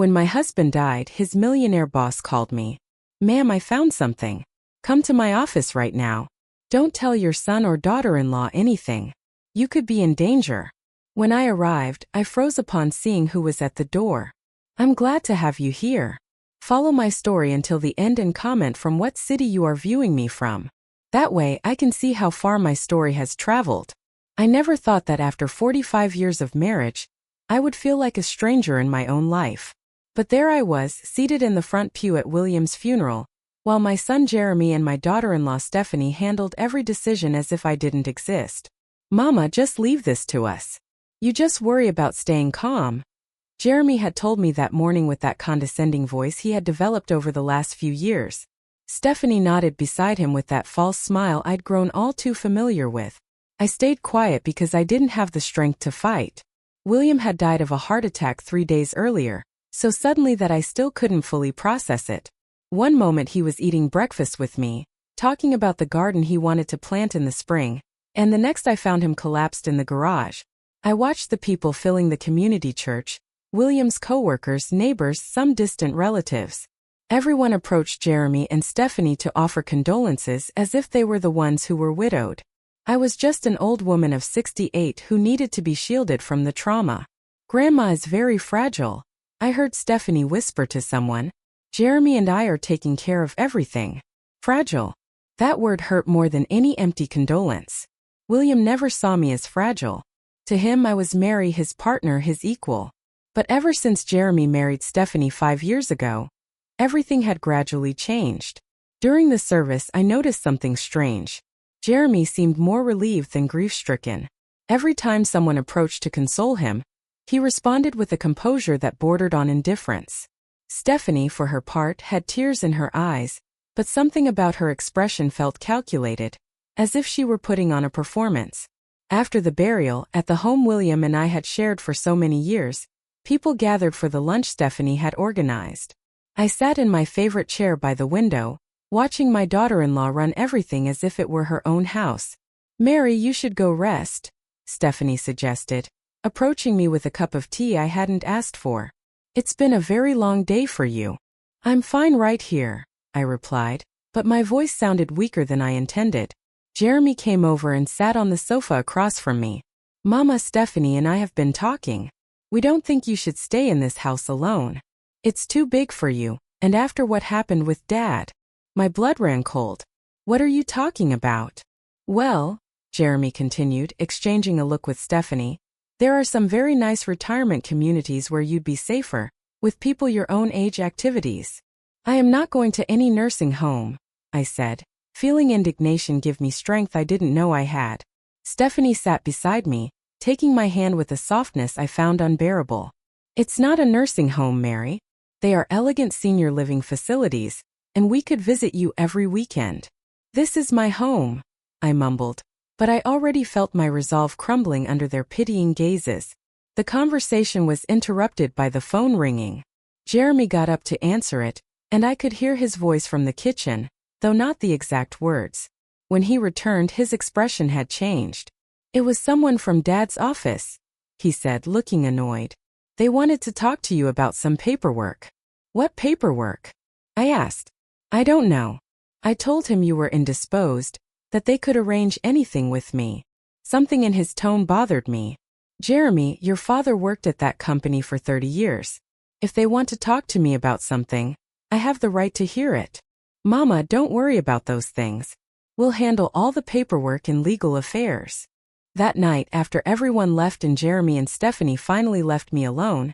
When my husband died, his millionaire boss called me. Ma'am, I found something. Come to my office right now. Don't tell your son or daughter-in-law anything. You could be in danger. When I arrived, I froze upon seeing who was at the door. I'm glad to have you here. Follow my story until the end and comment from what city you are viewing me from. That way I can see how far my story has traveled. I never thought that after 45 years of marriage, I would feel like a stranger in my own life. But there I was, seated in the front pew at William's funeral, while my son Jeremy and my daughter-in-law Stephanie handled every decision as if I didn't exist. Mama, just leave this to us. You just worry about staying calm. Jeremy had told me that morning with that condescending voice he had developed over the last few years. Stephanie nodded beside him with that false smile I'd grown all too familiar with. I stayed quiet because I didn't have the strength to fight. William had died of a heart attack 3 days earlier, so suddenly that I still couldn't fully process it. One moment he was eating breakfast with me, talking about the garden he wanted to plant in the spring, and the next I found him collapsed in the garage. I watched the people filling the community church, William's co-workers, neighbors, some distant relatives. Everyone approached Jeremy and Stephanie to offer condolences as if they were the ones who were widowed. I was just an old woman of 68 who needed to be shielded from the trauma. Grandma is very fragile. I heard Stephanie whisper to someone. Jeremy and I are taking care of everything. Fragile. That word hurt more than any empty condolence. William never saw me as fragile. To him I was Mary, his partner, his equal. But ever since Jeremy married Stephanie 5 years ago, everything had gradually changed. During the service I noticed something strange. Jeremy seemed more relieved than grief-stricken. Every time someone approached to console him, he responded with a composure that bordered on indifference. Stephanie, for her part, had tears in her eyes, but something about her expression felt calculated, as if she were putting on a performance. After the burial, at the home William and I had shared for so many years, people gathered for the lunch Stephanie had organized. I sat in my favorite chair by the window, watching my daughter-in-law run everything as if it were her own house. Mary, you should go rest, Stephanie suggested, approaching me with a cup of tea I hadn't asked for. It's been a very long day for you. I'm fine right here, I replied, but my voice sounded weaker than I intended. Jeremy came over and sat on the sofa across from me. Mama, Stephanie and I have been talking. We don't think you should stay in this house alone. It's too big for you, and after what happened with Dad. My blood ran cold. What are you talking about? Well, Jeremy continued, exchanging a look with Stephanie, there are some very nice retirement communities where you'd be safer, with people your own age activities. I am not going to any nursing home, I said, feeling indignation give me strength I didn't know I had. Stephanie sat beside me, taking my hand with a softness I found unbearable. It's not a nursing home, Mary. They are elegant senior living facilities, and we could visit you every weekend. This is my home, I mumbled, but I already felt my resolve crumbling under their pitying gazes. The conversation was interrupted by the phone ringing. Jeremy got up to answer it, and I could hear his voice from the kitchen, though not the exact words. When he returned, his expression had changed. It was someone from Dad's office, he said, looking annoyed. They wanted to talk to you about some paperwork. What paperwork? I asked. I don't know. I told him you were indisposed, that they could arrange anything with me. Something in his tone bothered me. Jeremy, your father worked at that company for 30 years. If they want to talk to me about something, I have the right to hear it. Mama, don't worry about those things. We'll handle all the paperwork and legal affairs. That night, after everyone left and Jeremy and Stephanie finally left me alone,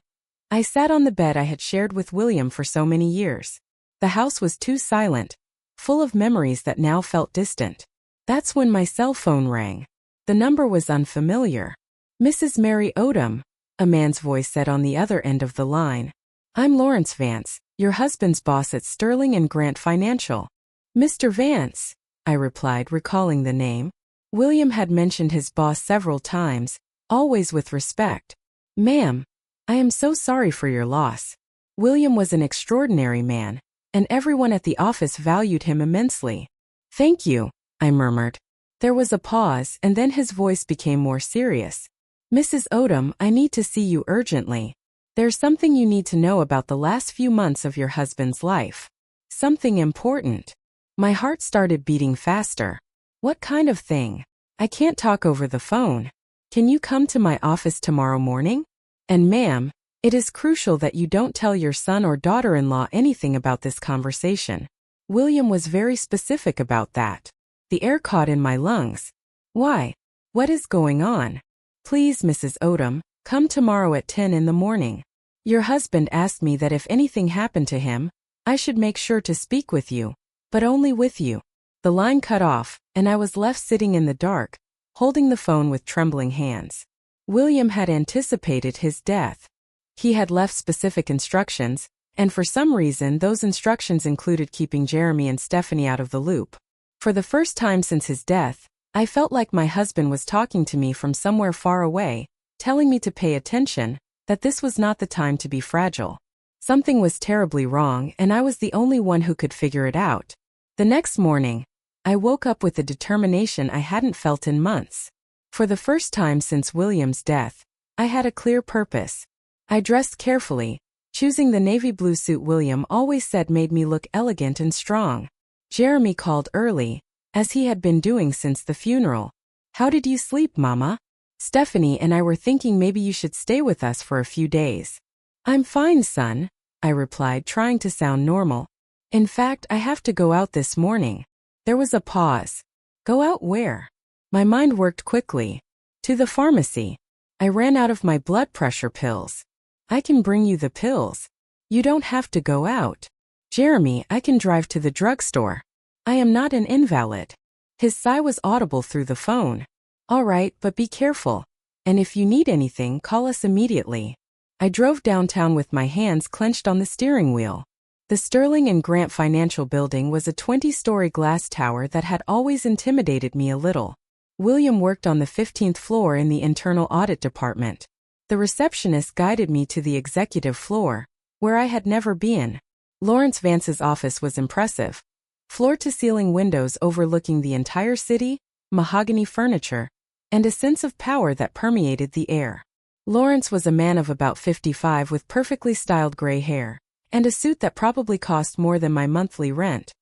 I sat on the bed I had shared with William for so many years. The house was too silent, full of memories that now felt distant. That's when my cell phone rang. The number was unfamiliar. Mrs. Mary Odom, a man's voice said on the other end of the line. I'm Lawrence Vance, your husband's boss at Sterling and Grant Financial. Mr. Vance, I replied, recalling the name. William had mentioned his boss several times, always with respect. Ma'am, I am so sorry for your loss. William was an extraordinary man, and everyone at the office valued him immensely. Thank you, I murmured. There was a pause, and then his voice became more serious. Mrs. Odom, I need to see you urgently. There's something you need to know about the last few months of your husband's life. Something important. My heart started beating faster. What kind of thing? I can't talk over the phone. Can you come to my office tomorrow morning? And ma'am, it is crucial that you don't tell your son or daughter-in-law anything about this conversation. William was very specific about that. The air caught in my lungs. Why? What is going on? Please, Mrs. Odom, come tomorrow at 10 in the morning. Your husband asked me that if anything happened to him, I should make sure to speak with you, but only with you. The line cut off, and I was left sitting in the dark, holding the phone with trembling hands. William had anticipated his death. He had left specific instructions, and for some reason those instructions included keeping Jeremy and Stephanie out of the loop. For the first time since his death, I felt like my husband was talking to me from somewhere far away, telling me to pay attention, that this was not the time to be fragile. Something was terribly wrong, and I was the only one who could figure it out. The next morning, I woke up with a determination I hadn't felt in months. For the first time since William's death, I had a clear purpose. I dressed carefully, choosing the navy blue suit William always said made me look elegant and strong. Jeremy called early, as he had been doing since the funeral. How did you sleep, Mama? Stephanie and I were thinking maybe you should stay with us for a few days. I'm fine, son, I replied, trying to sound normal. In fact, I have to go out this morning. There was a pause. Go out where? My mind worked quickly. To the pharmacy. I ran out of my blood pressure pills. I can bring you the pills. You don't have to go out. Jeremy, I can drive to the drugstore. I am not an invalid. His sigh was audible through the phone. All right, but be careful. And if you need anything, call us immediately. I drove downtown with my hands clenched on the steering wheel. The Sterling and Grant Financial Building was a 20-story glass tower that had always intimidated me a little. William worked on the 15th floor in the internal audit department. The receptionist guided me to the executive floor, where I had never been. Lawrence Vance's office was impressive. Floor-to-ceiling windows overlooking the entire city, mahogany furniture, and a sense of power that permeated the air. Lawrence was a man of about 55 with perfectly styled gray hair, and a suit that probably cost more than my monthly rent.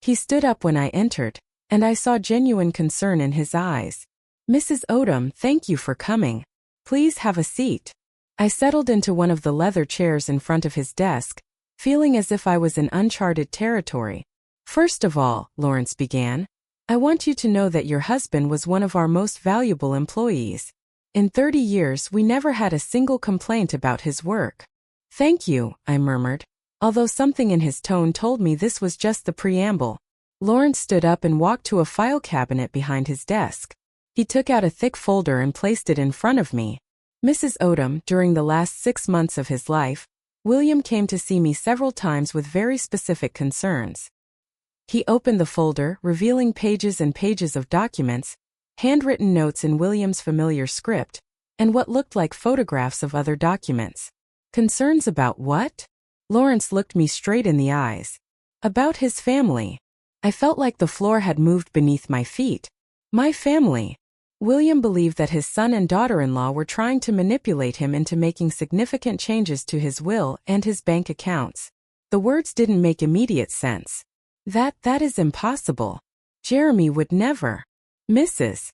He stood up when I entered, and I saw genuine concern in his eyes. Mrs. Odom, thank you for coming. Please have a seat. I settled into one of the leather chairs in front of his desk, feeling as if I was in uncharted territory. First of all, Lawrence began, I want you to know that your husband was one of our most valuable employees. In 30 years, we never had a single complaint about his work. Thank you, I murmured, although something in his tone told me this was just the preamble. Lawrence stood up and walked to a file cabinet behind his desk. He took out a thick folder and placed it in front of me. Mrs. Odom, during the last 6 months of his life, William came to see me several times with very specific concerns. He opened the folder, revealing pages and pages of documents, handwritten notes in William's familiar script, and what looked like photographs of other documents. Concerns about what? Lawrence looked me straight in the eyes. About his family. I felt like the floor had moved beneath my feet. My family. William believed that his son and daughter-in-law were trying to manipulate him into making significant changes to his will and his bank accounts. The words didn't make immediate sense. That is impossible. Jeremy would never. Mrs.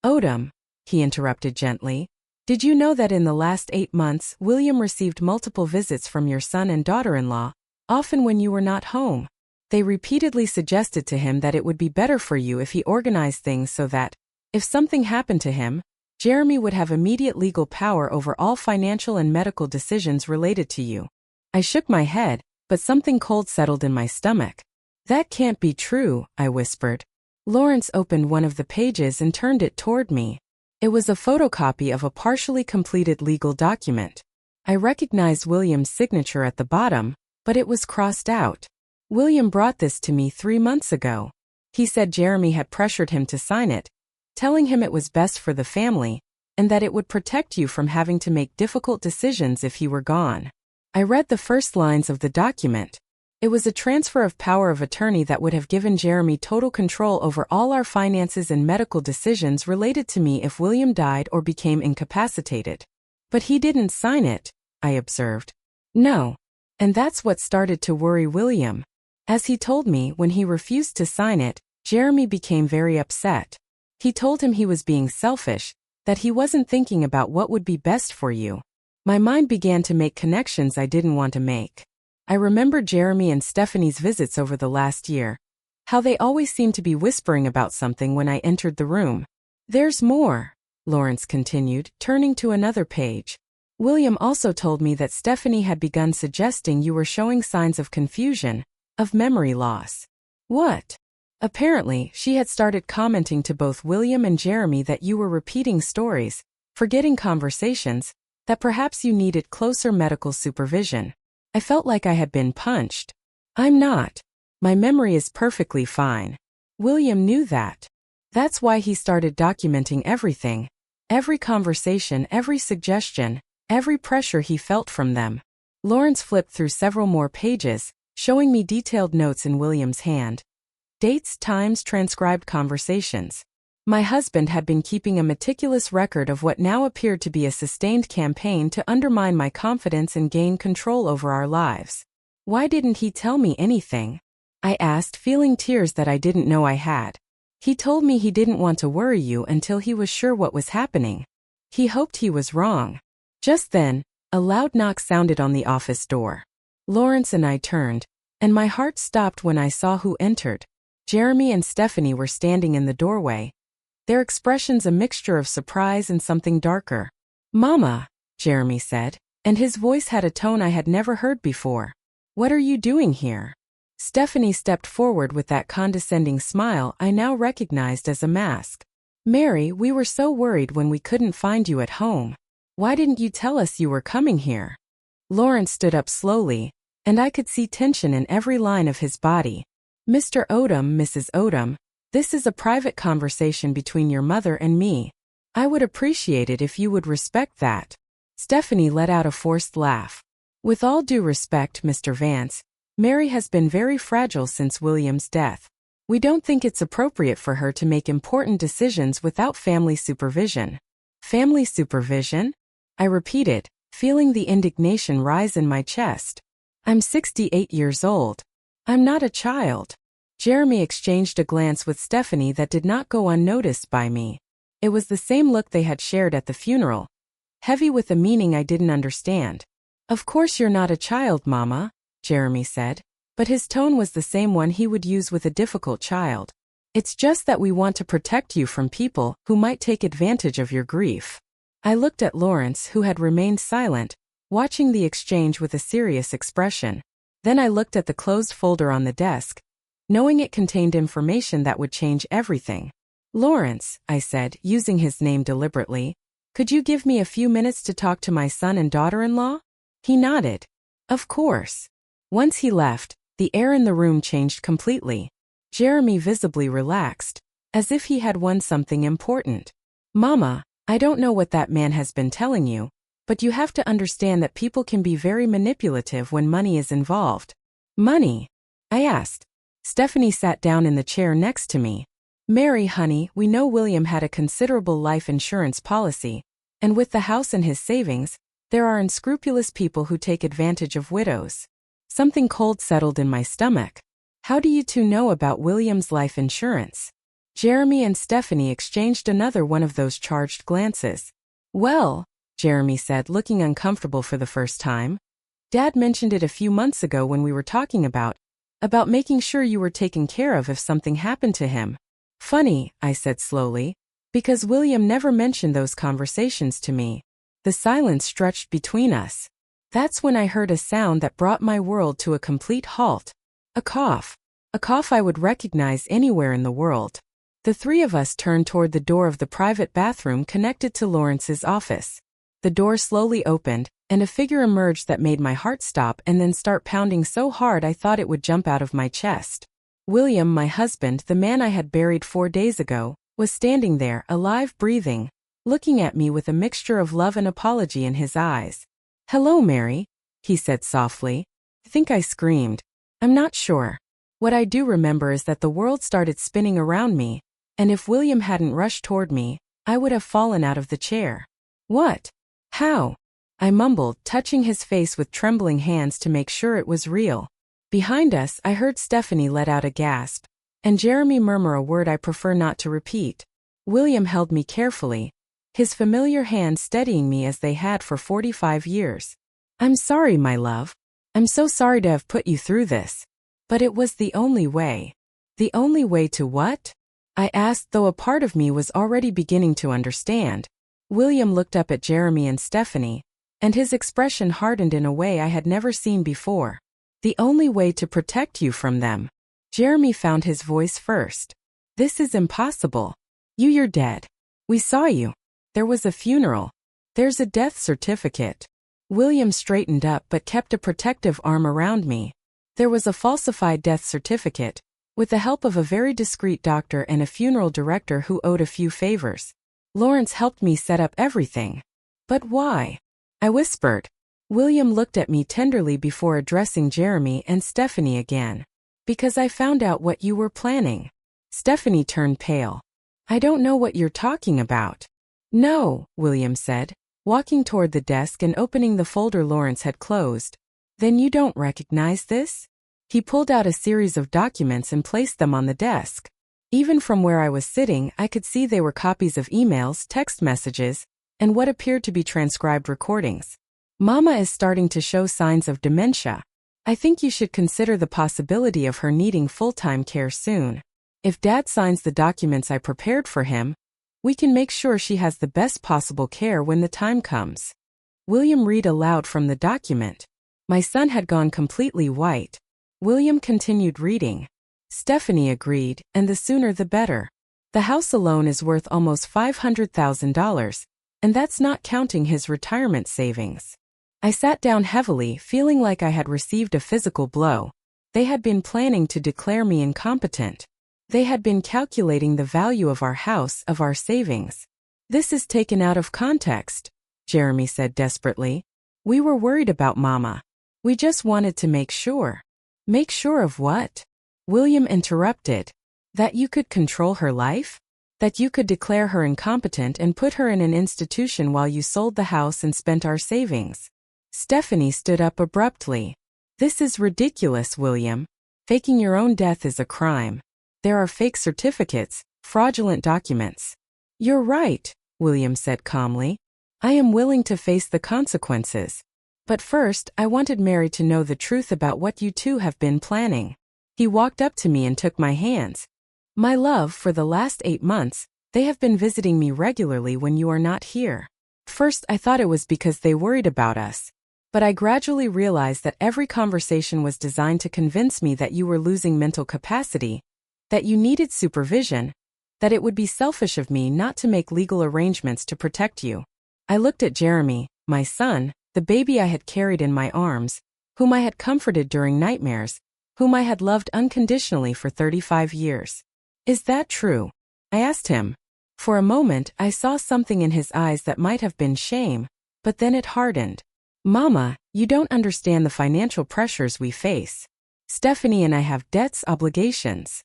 Odom, he interrupted gently, did you know that in the last 8 months William received multiple visits from your son and daughter-in-law, often when you were not home? They repeatedly suggested to him that it would be better for you if he organized things so that, if something happened to him, Jeremy would have immediate legal power over all financial and medical decisions related to you. I shook my head, but something cold settled in my stomach. That can't be true, I whispered. Lawrence opened one of the pages and turned it toward me. It was a photocopy of a partially completed legal document. I recognized William's signature at the bottom, but it was crossed out. William brought this to me 3 months ago. He said Jeremy had pressured him to sign it, telling him it was best for the family, and that it would protect you from having to make difficult decisions if he were gone. I read the first lines of the document. It was a transfer of power of attorney that would have given Jeremy total control over all our finances and medical decisions related to me if William died or became incapacitated. But he didn't sign it, I observed. No. And that's what started to worry William. As he told me, when he refused to sign it, Jeremy became very upset. He told him he was being selfish, that he wasn't thinking about what would be best for you. My mind began to make connections I didn't want to make. I remembered Jeremy and Stephanie's visits over the last year, how they always seemed to be whispering about something when I entered the room. There's more, Lawrence continued, turning to another page. William also told me that Stephanie had begun suggesting you were showing signs of confusion, of memory loss. What? Apparently, she had started commenting to both William and Jeremy that you were repeating stories, forgetting conversations, that perhaps you needed closer medical supervision. I felt like I had been punched. I'm not. My memory is perfectly fine. William knew that. That's why he started documenting everything. Every conversation, every suggestion, every pressure he felt from them. Lawrence flipped through several more pages, showing me detailed notes in William's hand. Dates, times, transcribed conversations. My husband had been keeping a meticulous record of what now appeared to be a sustained campaign to undermine my confidence and gain control over our lives. Why didn't he tell me anything? I asked, feeling tears that I didn't know I had. He told me he didn't want to worry you until he was sure what was happening. He hoped he was wrong. Just then, a loud knock sounded on the office door. Lawrence and I turned, and my heart stopped when I saw who entered. Jeremy and Stephanie were standing in the doorway, their expressions a mixture of surprise and something darker. "Mama," Jeremy said, and his voice had a tone I had never heard before. "What are you doing here?" Stephanie stepped forward with that condescending smile I now recognized as a mask. "Mary, we were so worried when we couldn't find you at home. Why didn't you tell us you were coming here?" Lawrence stood up slowly, and I could see tension in every line of his body. "Mr. Odom, Mrs. Odom, this is a private conversation between your mother and me. I would appreciate it if you would respect that." Stephanie let out a forced laugh. "With all due respect, Mr. Vance, Mary has been very fragile since William's death. We don't think it's appropriate for her to make important decisions without family supervision." "Family supervision?" I repeated, feeling the indignation rise in my chest. "I'm 68 years old. I'm not a child." Jeremy exchanged a glance with Stephanie that did not go unnoticed by me. It was the same look they had shared at the funeral, heavy with a meaning I didn't understand. "Of course you're not a child, Mama," Jeremy said, but his tone was the same one he would use with a difficult child. "It's just that we want to protect you from people who might take advantage of your grief." I looked at Lawrence, who had remained silent, watching the exchange with a serious expression. Then I looked at the closed folder on the desk, knowing it contained information that would change everything. "Lawrence," I said, using his name deliberately, "could you give me a few minutes to talk to my son and daughter-in-law?" He nodded. "Of course." Once he left, the air in the room changed completely. Jeremy visibly relaxed, as if he had won something important. "Mama, I don't know what that man has been telling you, but you have to understand that people can be very manipulative when money is involved." "Money?" I asked. Stephanie sat down in the chair next to me. "Mary, honey, we know William had a considerable life insurance policy, and with the house and his savings, there are unscrupulous people who take advantage of widows." Something cold settled in my stomach. "How do you two know about William's life insurance?" Jeremy and Stephanie exchanged another one of those charged glances. "Well," Jeremy said, looking uncomfortable for the first time, "Dad mentioned it a few months ago when we were talking about making sure you were taken care of if something happened to him." "Funny," I said slowly, "because William never mentioned those conversations to me." The silence stretched between us. That's when I heard a sound that brought my world to a complete halt. A cough. A cough I would recognize anywhere in the world. The three of us turned toward the door of the private bathroom connected to Lawrence's office. The door slowly opened, and a figure emerged that made my heart stop and then start pounding so hard I thought it would jump out of my chest. William, my husband, the man I had buried 4 days ago, was standing there, alive, breathing, looking at me with a mixture of love and apology in his eyes. "Hello, Mary," he said softly. I think I screamed. I'm not sure. What I do remember is that the world started spinning around me, and if William hadn't rushed toward me, I would have fallen out of the chair. "What? How?" I mumbled, touching his face with trembling hands to make sure it was real. Behind us, I heard Stephanie let out a gasp, and Jeremy murmur a word I prefer not to repeat. William held me carefully, his familiar hand steadying me as they had for 45 years. I'm sorry, my love. I'm so sorry to have put you through this. But it was the only way. The only way to what? I asked, though a part of me was already beginning to understand. William looked up at Jeremy and Stephanie, and his expression hardened in a way I had never seen before. The only way to protect you from them. Jeremy found his voice first. This is impossible. You're dead. We saw you. There was a funeral. There's a death certificate. William straightened up but kept a protective arm around me. There was a falsified death certificate, with the help of a very discreet doctor and a funeral director who owed a few favors. Lawrence helped me set up everything. But why? I whispered. William looked at me tenderly before addressing Jeremy and Stephanie again. Because I found out what you were planning. Stephanie turned pale. I don't know what you're talking about. No, William said, walking toward the desk and opening the folder Lawrence had closed. Then you don't recognize this? He pulled out a series of documents and placed them on the desk. Even from where I was sitting, I could see they were copies of emails, text messages, and what appeared to be transcribed recordings. Mama is starting to show signs of dementia. I think you should consider the possibility of her needing full-time care soon. If Dad signs the documents I prepared for him, we can make sure she has the best possible care when the time comes. William read aloud from the document. My son had gone completely white. William continued reading. Stephanie agreed, and the sooner the better. The house alone is worth almost $500,000, and that's not counting his retirement savings. I sat down heavily, feeling like I had received a physical blow. They had been planning to declare me incompetent. They had been calculating the value of our house, of our savings. This is taken out of context, Jeremy said desperately. We were worried about Mama. We just wanted to make sure. Make sure of what? William interrupted. That you could control her life? That you could declare her incompetent and put her in an institution while you sold the house and spent our savings. Stephanie stood up abruptly. This is ridiculous, William. Faking your own death is a crime. There are fake certificates, fraudulent documents. You're right, William said calmly. I am willing to face the consequences. But first, I wanted Mary to know the truth about what you two have been planning. He walked up to me and took my hands. My love, for the last 8 months, they have been visiting me regularly when you are not here. First, I thought it was because they worried about us. But I gradually realized that every conversation was designed to convince me that you were losing mental capacity, that you needed supervision, that it would be selfish of me not to make legal arrangements to protect you. I looked at Jeremy, my son, the baby I had carried in my arms, whom I had comforted during nightmares, whom I had loved unconditionally for 35 years. Is that true? I asked him. For a moment, I saw something in his eyes that might have been shame, but then it hardened. Mama, you don't understand the financial pressures we face. Stephanie and I have debts, obligations.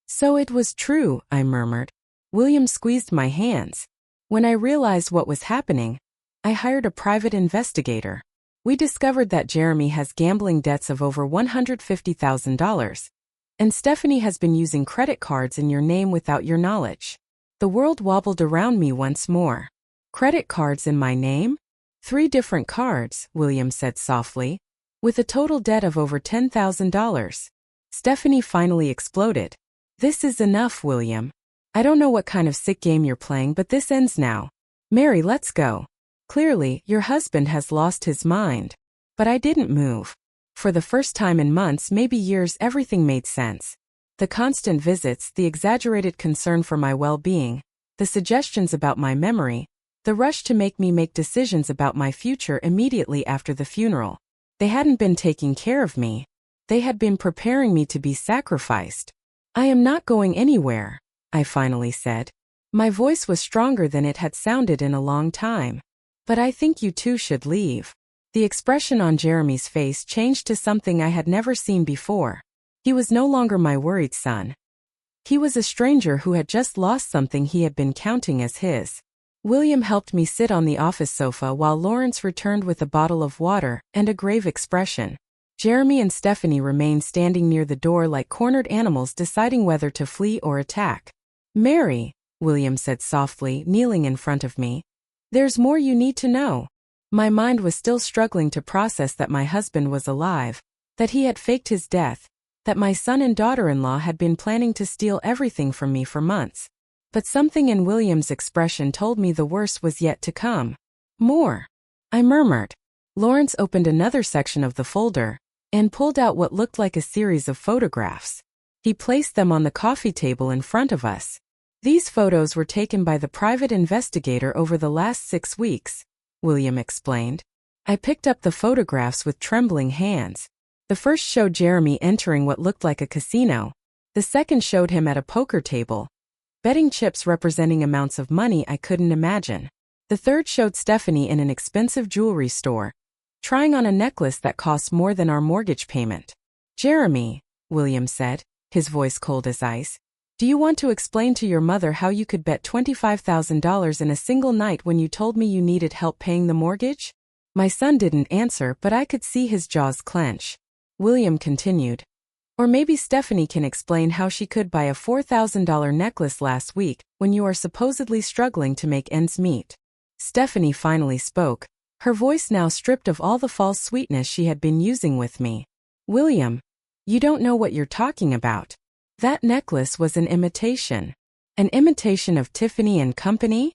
So it was true, I murmured. William squeezed my hands. When I realized what was happening, I hired a private investigator. We discovered that Jeremy has gambling debts of over $150,000, and Stephanie has been using credit cards in your name without your knowledge. The world wobbled around me once more. Credit cards in my name? 3 different cards, William said softly, with a total debt of over $10,000. Stephanie finally exploded. This is enough, William. I don't know what kind of sick game you're playing, but this ends now. Mary, let's go. Clearly, your husband has lost his mind. But I didn't move. For the first time in months, maybe years, everything made sense. The constant visits, the exaggerated concern for my well-being, the suggestions about my memory, the rush to make me make decisions about my future immediately after the funeral. They hadn't been taking care of me. They had been preparing me to be sacrificed. I am not going anywhere, I finally said. My voice was stronger than it had sounded in a long time. But I think you two should leave. The expression on Jeremy's face changed to something I had never seen before. He was no longer my worried son. He was a stranger who had just lost something he had been counting as his. William helped me sit on the office sofa while Lawrence returned with a bottle of water and a grave expression. Jeremy and Stephanie remained standing near the door like cornered animals deciding whether to flee or attack. "Mary," William said softly, kneeling in front of me. "There's more you need to know." My mind was still struggling to process that my husband was alive, that he had faked his death, that my son and daughter-in-law had been planning to steal everything from me for months. But something in William's expression told me the worst was yet to come. "More," I murmured. Lawrence opened another section of the folder and pulled out what looked like a series of photographs. He placed them on the coffee table in front of us. "These photos were taken by the private investigator over the last 6 weeks," William explained. I picked up the photographs with trembling hands. The first showed Jeremy entering what looked like a casino. The second showed him at a poker table, betting chips representing amounts of money I couldn't imagine. The third showed Stephanie in an expensive jewelry store, trying on a necklace that cost more than our mortgage payment. "Jeremy," William said, his voice cold as ice, "do you want to explain to your mother how you could bet $25,000 in a single night when you told me you needed help paying the mortgage?" My son didn't answer, but I could see his jaws clench. William continued. "Or maybe Stephanie can explain how she could buy a $4,000 necklace last week when you are supposedly struggling to make ends meet." Stephanie finally spoke, her voice now stripped of all the false sweetness she had been using with me. "William, you don't know what you're talking about. That necklace was an imitation." "An imitation of Tiffany and Company?"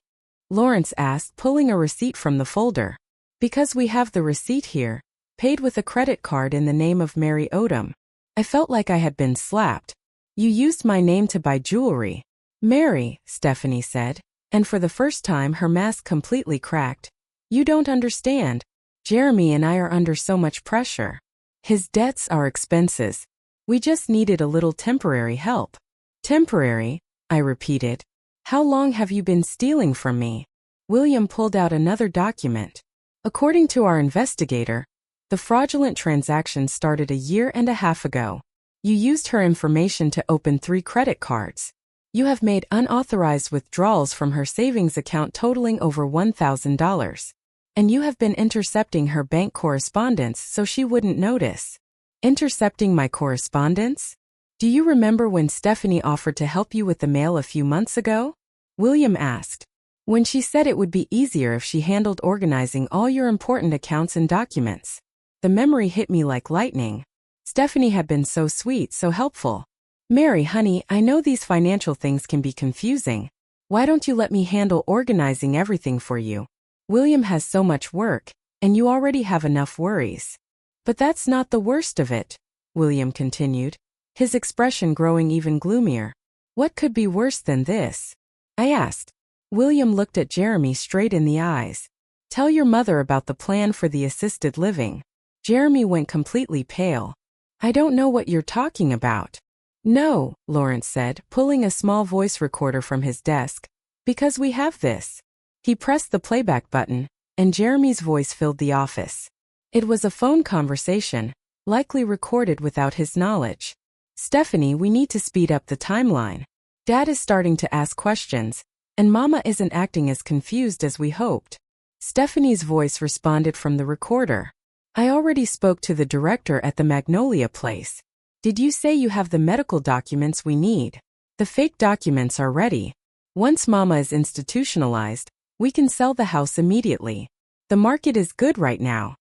Lawrence asked, pulling a receipt from the folder. "Because we have the receipt here, paid with a credit card in the name of Mary Odom." I felt like I had been slapped. "You used my name to buy jewelry." "Mary," Stephanie said, and for the first time her mask completely cracked. "You don't understand. Jeremy and I are under so much pressure. His debts are expenses. We just needed a little temporary help." "Temporary?" I repeated. "How long have you been stealing from me?" William pulled out another document. "According to our investigator, the fraudulent transaction started a year and a half ago. You used her information to open 3 credit cards. You have made unauthorized withdrawals from her savings account totaling over $1,000. And you have been intercepting her bank correspondence so she wouldn't notice." "Intercepting my correspondence? Do you remember when Stephanie offered to help you with the mail a few months ago?" William asked. "When she said it would be easier if she handled organizing all your important accounts and documents." The memory hit me like lightning. Stephanie had been so sweet, so helpful. "Mary, honey, I know these financial things can be confusing. Why don't you let me handle organizing everything for you? William has so much work, and you already have enough worries." "But that's not the worst of it," William continued, his expression growing even gloomier. "What could be worse than this?" I asked. William looked at Jeremy straight in the eyes. "Tell your mother about the plan for the assisted living." Jeremy went completely pale. "I don't know what you're talking about." "No," Lawrence said, pulling a small voice recorder from his desk. "Because we have this." He pressed the playback button, and Jeremy's voice filled the office. It was a phone conversation, likely recorded without his knowledge. "Stephanie, we need to speed up the timeline. Dad is starting to ask questions, and Mama isn't acting as confused as we hoped." Stephanie's voice responded from the recorder. "I already spoke to the director at the Magnolia place. Did you say you have the medical documents we need? The fake documents are ready. Once Mama is institutionalized, we can sell the house immediately. The market is good right now."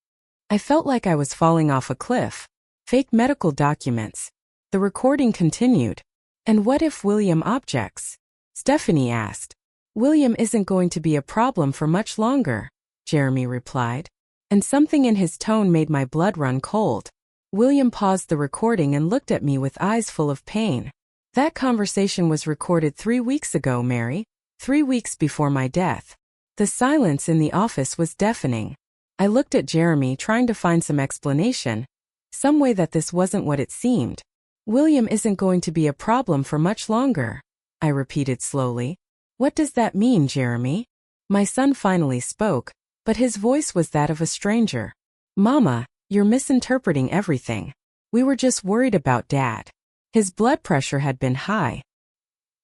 I felt like I was falling off a cliff. Fake medical documents. The recording continued. "And what if William objects?" Stephanie asked. "William isn't going to be a problem for much longer," Jeremy replied. And something in his tone made my blood run cold. William paused the recording and looked at me with eyes full of pain. "That conversation was recorded 3 weeks ago, Mary. 3 weeks before my death." The silence in the office was deafening. I looked at Jeremy, trying to find some explanation, some way that this wasn't what it seemed. "William isn't going to be a problem for much longer," I repeated slowly. "What does that mean, Jeremy?" My son finally spoke, but his voice was that of a stranger. "Mama, you're misinterpreting everything. We were just worried about Dad. His blood pressure had been high.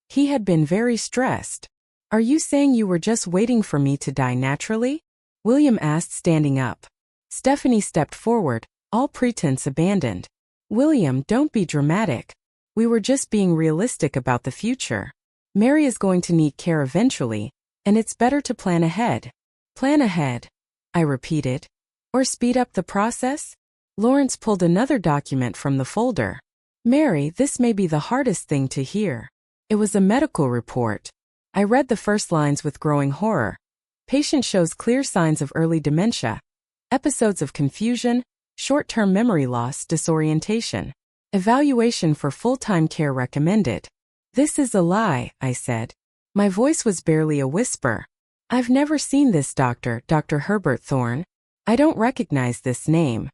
He had been very stressed. Are you saying you were just waiting for me to die naturally? William asked, standing up. Stephanie stepped forward, all pretense abandoned. William, don't be dramatic. We were just being realistic about the future. Mary is going to need care eventually, and it's better to plan ahead. Plan ahead, I repeated. Or speed up the process? Lawrence pulled another document from the folder. Mary, this may be the hardest thing to hear. It was a medical report. I read the first lines with growing horror. Patient shows clear signs of early dementia. Episodes of confusion, short-term memory loss, disorientation. Evaluation for full-time care recommended. This is a lie, I said. My voice was barely a whisper. I've never seen this doctor, Dr. Herbert Thorne. I don't recognize this name.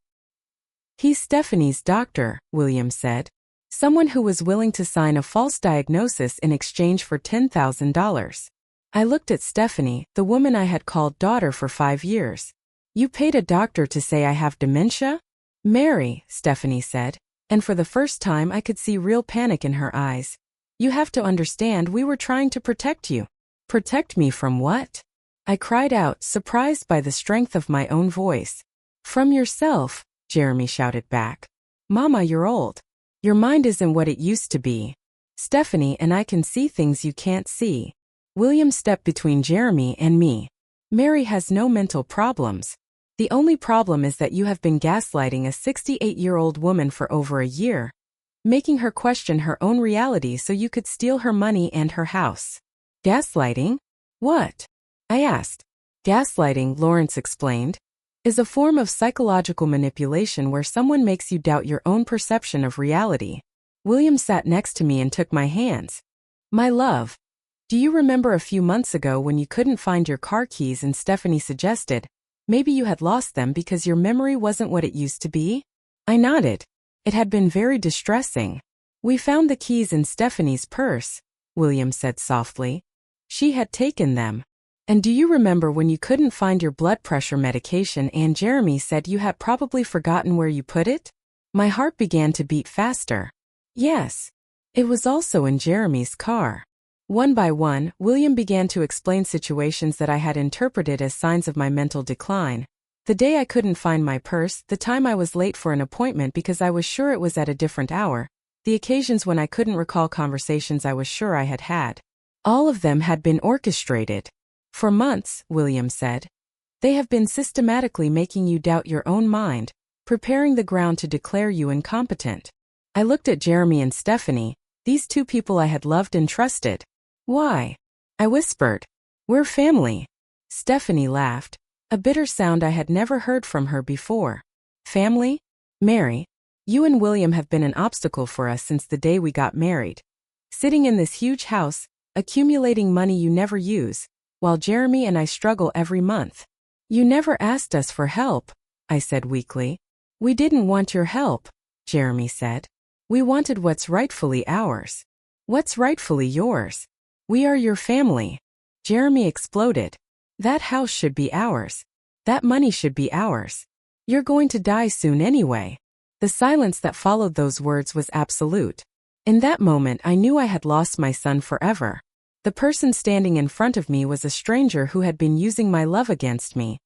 He's Stephanie's doctor, William said. Someone who was willing to sign a false diagnosis in exchange for $10,000. I looked at Stephanie, the woman I had called daughter for 5 years. You paid a doctor to say I have dementia? Mary, Stephanie said, and for the first time I could see real panic in her eyes. You have to understand, we were trying to protect you. Protect me from what? I cried out, surprised by the strength of my own voice. From yourself, Jeremy shouted back. Mama, you're old. Your mind isn't what it used to be. Stephanie and I can see things you can't see. William stepped between Jeremy and me. Mary has no mental problems. The only problem is that you have been gaslighting a 68-year-old woman for over a year, making her question her own reality so you could steal her money and her house. Gaslighting? What? I asked. Gaslighting, Lawrence explained, is a form of psychological manipulation where someone makes you doubt your own perception of reality. William sat next to me and took my hands. My love, do you remember a few months ago when you couldn't find your car keys and Stephanie suggested maybe you had lost them because your memory wasn't what it used to be? I nodded. It had been very distressing. We found the keys in Stephanie's purse, William said softly. She had taken them. And do you remember when you couldn't find your blood pressure medication and Jeremy said you had probably forgotten where you put it? My heart began to beat faster. Yes. It was also in Jeremy's car. One by one, William began to explain situations that I had interpreted as signs of my mental decline. The day I couldn't find my purse, the time I was late for an appointment because I was sure it was at a different hour, the occasions when I couldn't recall conversations I was sure I had had. All of them had been orchestrated. For months, William said. They have been systematically making you doubt your own mind, preparing the ground to declare you incompetent. I looked at Jeremy and Stephanie, these two people I had loved and trusted. Why? I whispered. We're family. Stephanie laughed, a bitter sound I had never heard from her before. Family? Mary, you and William have been an obstacle for us since the day we got married. Sitting in this huge house, accumulating money you never use, while Jeremy and I struggle every month. You never asked us for help, I said weakly. We didn't want your help, Jeremy said. We wanted what's rightfully ours. What's rightfully yours? We are your family. Jeremy exploded. That house should be ours. That money should be ours. You're going to die soon anyway. The silence that followed those words was absolute. In that moment I knew I had lost my son forever. The person standing in front of me was a stranger who had been using my love against me,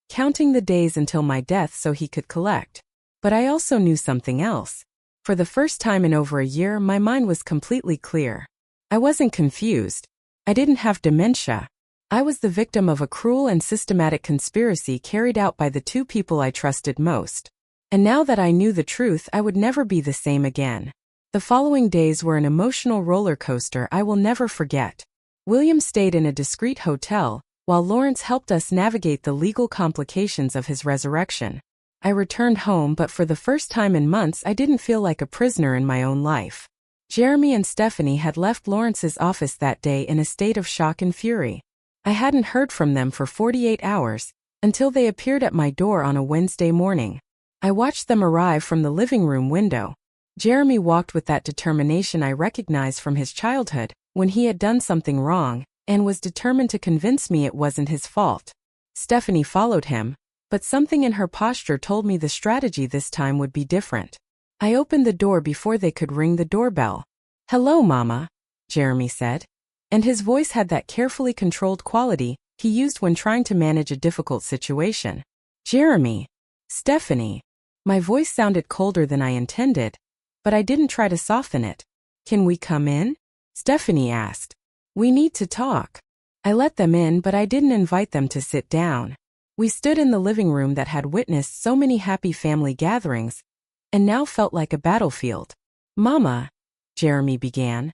counting the days until my death so he could collect. But I also knew something else. For the first time in over a year, my mind was completely clear. I wasn't confused. I didn't have dementia. I was the victim of a cruel and systematic conspiracy carried out by the two people I trusted most. And now that I knew the truth, I would never be the same again. The following days were an emotional roller coaster I will never forget. William stayed in a discreet hotel, while Lawrence helped us navigate the legal complications of his resurrection. I returned home, but for the first time in months I didn't feel like a prisoner in my own life. Jeremy and Stephanie had left Lawrence's office that day in a state of shock and fury. I hadn't heard from them for 48 hours, until they appeared at my door on a Wednesday morning. I watched them arrive from the living room window. Jeremy walked with that determination I recognized from his childhood, when he had done something wrong, and was determined to convince me it wasn't his fault. Stephanie followed him, but something in her posture told me the strategy this time would be different. I opened the door before they could ring the doorbell. "Hello, Mama," Jeremy said. And his voice had that carefully controlled quality he used when trying to manage a difficult situation. Jeremy. Stephanie. My voice sounded colder than I intended, but I didn't try to soften it. Can we come in? Stephanie asked. We need to talk. I let them in, but I didn't invite them to sit down. We stood in the living room that had witnessed so many happy family gatherings, and now felt like a battlefield. Mama, Jeremy began,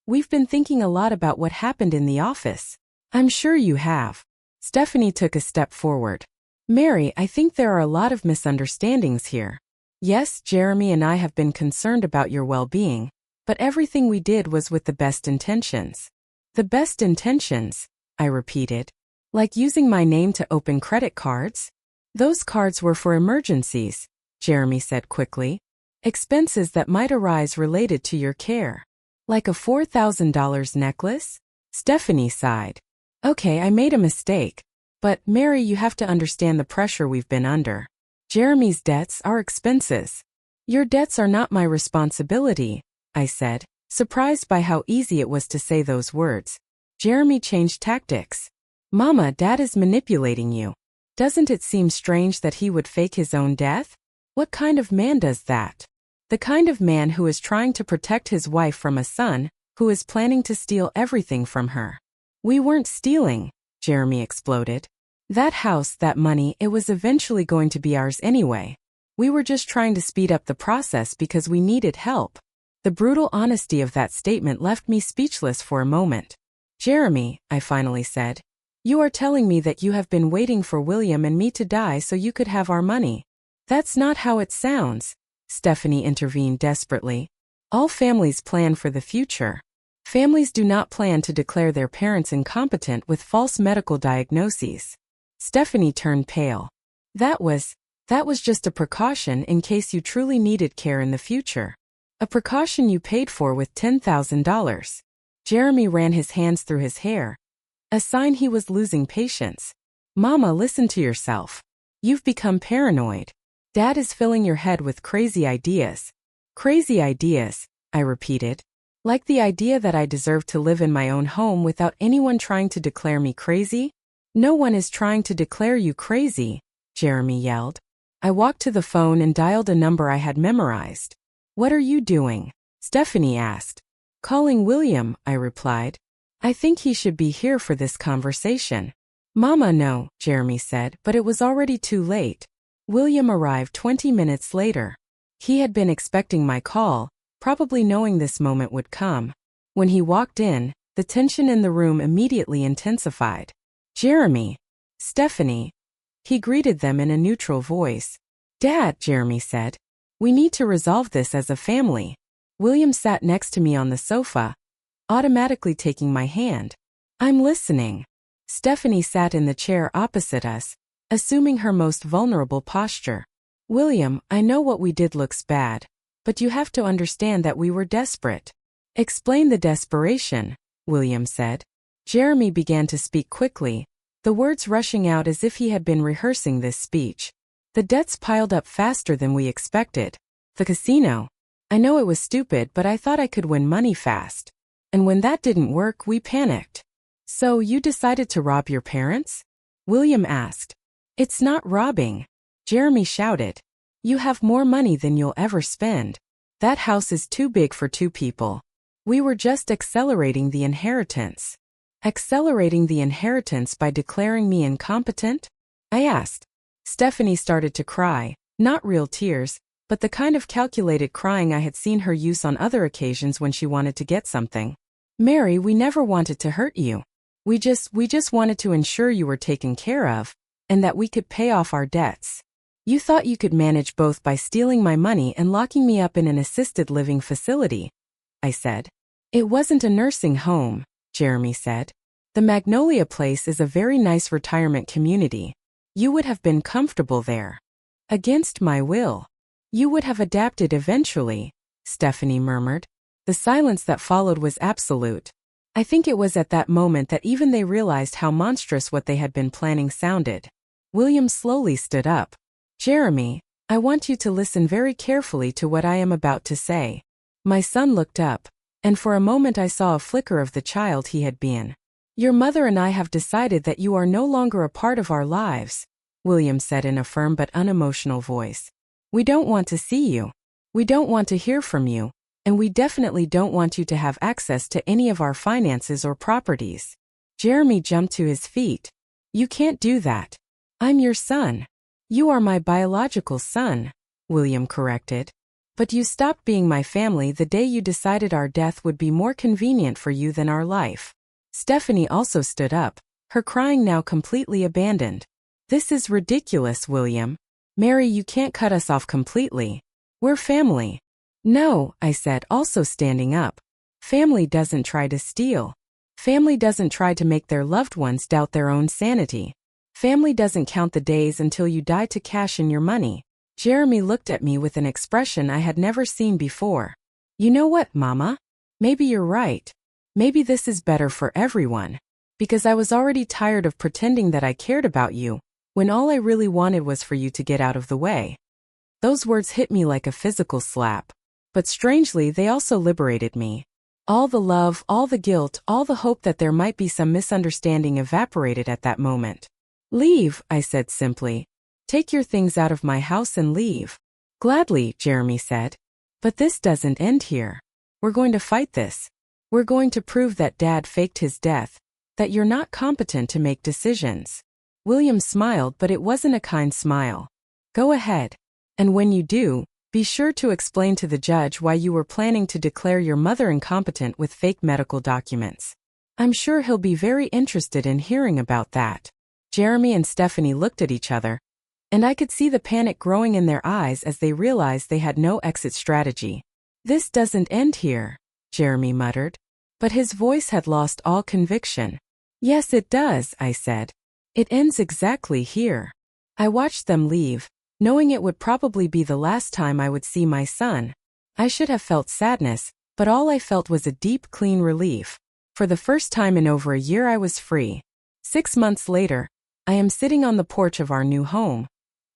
we've been thinking a lot about what happened in the office. I'm sure you have. Stephanie took a step forward. Mary, I think there are a lot of misunderstandings here. Yes, Jeremy and I have been concerned about your well-being, but everything we did was with the best intentions. The best intentions, I repeated. Like using my name to open credit cards? Those cards were for emergencies, Jeremy said quickly. Expenses that might arise related to your care. Like a $4,000 necklace? Stephanie sighed. Okay, I made a mistake. But, Mary, you have to understand the pressure we've been under. Jeremy's debts are expenses. Your debts are not my responsibility, I said, surprised by how easy it was to say those words. Jeremy changed tactics. Mama, Dad is manipulating you. Doesn't it seem strange that he would fake his own death? What kind of man does that? The kind of man who is trying to protect his wife from a son, who is planning to steal everything from her. We weren't stealing, Jeremy exploded. That house, that money, it was eventually going to be ours anyway. We were just trying to speed up the process because we needed help. The brutal honesty of that statement left me speechless for a moment. Jeremy, I finally said, you are telling me that you have been waiting for William and me to die so you could have our money. That's not how it sounds, Stephanie intervened desperately. All families plan for the future. Families do not plan to declare their parents incompetent with false medical diagnoses. Stephanie turned pale. That was just a precaution in case you truly needed care in the future. A precaution you paid for with $10,000. Jeremy ran his hands through his hair. A sign he was losing patience. Mama, listen to yourself. You've become paranoid. Dad is filling your head with crazy ideas. Crazy ideas, I repeated. Like the idea that I deserve to live in my own home without anyone trying to declare me crazy? No one is trying to declare you crazy, Jeremy yelled. I walked to the phone and dialed a number I had memorized. What are you doing? Stephanie asked. Calling William, I replied. I think he should be here for this conversation. Mama, no, Jeremy said, but it was already too late. William arrived 20 minutes later. He had been expecting my call, probably knowing this moment would come. When he walked in, the tension in the room immediately intensified. Jeremy. Stephanie. He greeted them in a neutral voice. Dad, Jeremy said. We need to resolve this as a family. William sat next to me on the sofa, automatically taking my hand. I'm listening. Stephanie sat in the chair opposite us, assuming her most vulnerable posture. William, I know what we did looks bad, but you have to understand that we were desperate. Explain the desperation, William said. Jeremy began to speak quickly, the words rushing out as if he had been rehearsing this speech. The debts piled up faster than we expected. The casino. I know it was stupid, but I thought I could win money fast. And when that didn't work, we panicked. So you decided to rob your parents? William asked. It's not robbing. Jeremy shouted. You have more money than you'll ever spend. That house is too big for two people. We were just accelerating the inheritance. Accelerating the inheritance by declaring me incompetent? I asked. Stephanie started to cry, not real tears, but the kind of calculated crying I had seen her use on other occasions when she wanted to get something. Mary, we never wanted to hurt you. We just wanted to ensure you were taken care of, and that we could pay off our debts. You thought you could manage both by stealing my money and locking me up in an assisted living facility, I said. It wasn't a nursing home, Jeremy said. The Magnolia Place is a very nice retirement community. You would have been comfortable there. Against my will. You would have adapted eventually, Stephanie murmured. The silence that followed was absolute. I think it was at that moment that even they realized how monstrous what they had been planning sounded. William slowly stood up. Jeremy, I want you to listen very carefully to what I am about to say. My son looked up, And for a moment I saw a flicker of the child he had been. Your mother and I have decided that you are no longer a part of our lives, William said in a firm but unemotional voice. We don't want to see you. We don't want to hear from you. And we definitely don't want you to have access to any of our finances or properties. Jeremy jumped to his feet. You can't do that. I'm your son. You are my biological son, William corrected. But you stopped being my family the day you decided our death would be more convenient for you than our life. Stephanie also stood up, her crying now completely abandoned. This is ridiculous, William. Mary, you can't cut us off completely. We're family. No, I said, also standing up. Family doesn't try to steal. Family doesn't try to make their loved ones doubt their own sanity. Family doesn't count the days until you die to cash in your money. Jeremy looked at me with an expression I had never seen before. You know what, Mama? Maybe you're right. Maybe this is better for everyone. Because I was already tired of pretending that I cared about you, when all I really wanted was for you to get out of the way. Those words hit me like a physical slap. But strangely, they also liberated me. All the love, all the guilt, all the hope that there might be some misunderstanding evaporated at that moment. Leave, I said simply. Take your things out of my house and leave. Gladly, Jeremy said. But this doesn't end here. We're going to fight this. We're going to prove that Dad faked his death, that you're not competent to make decisions. William smiled, but it wasn't a kind smile. Go ahead. And when you do, be sure to explain to the judge why you were planning to declare your mother incompetent with fake medical documents. I'm sure he'll be very interested in hearing about that. Jeremy and Stephanie looked at each other, and I could see the panic growing in their eyes as they realized they had no exit strategy. This doesn't end here, Jeremy muttered. But his voice had lost all conviction. Yes, it does, I said. It ends exactly here. I watched them leave, knowing it would probably be the last time I would see my son. I should have felt sadness, but all I felt was a deep, clean relief. For the first time in over a year I was free. 6 months later, I am sitting on the porch of our new home,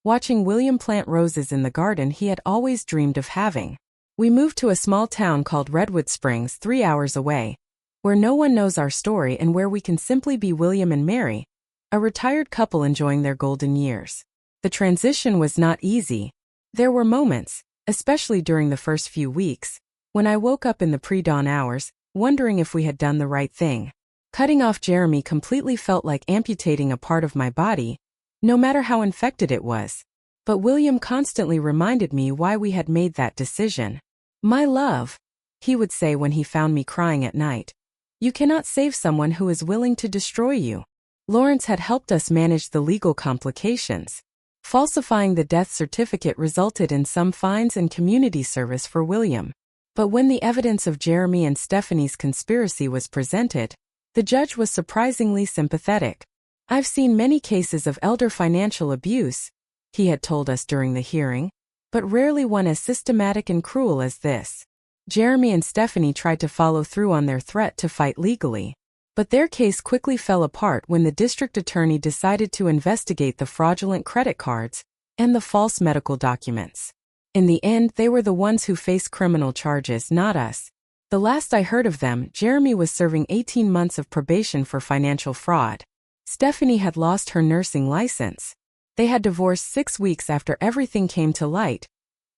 watching William plant roses in the garden he had always dreamed of having. We moved to a small town called Redwood Springs 3 hours away, where no one knows our story and where we can simply be William and Mary, a retired couple enjoying their golden years. The transition was not easy. There were moments, especially during the first few weeks, when I woke up in the pre-dawn hours, wondering if we had done the right thing. Cutting off Jeremy completely felt like amputating a part of my body, no matter how infected it was. But William constantly reminded me why we had made that decision. My love, he would say when he found me crying at night. You cannot save someone who is willing to destroy you. Lawrence had helped us manage the legal complications. Falsifying the death certificate resulted in some fines and community service for William. But when the evidence of Jeremy and Stephanie's conspiracy was presented, the judge was surprisingly sympathetic. I've seen many cases of elder financial abuse, he had told us during the hearing, but rarely one as systematic and cruel as this. Jeremy and Stephanie tried to follow through on their threat to fight legally, but their case quickly fell apart when the district attorney decided to investigate the fraudulent credit cards and the false medical documents. In the end, they were the ones who faced criminal charges, not us. The last I heard of them, Jeremy was serving 18 months of probation for financial fraud. Stephanie had lost her nursing license. They had divorced 6 weeks after everything came to light,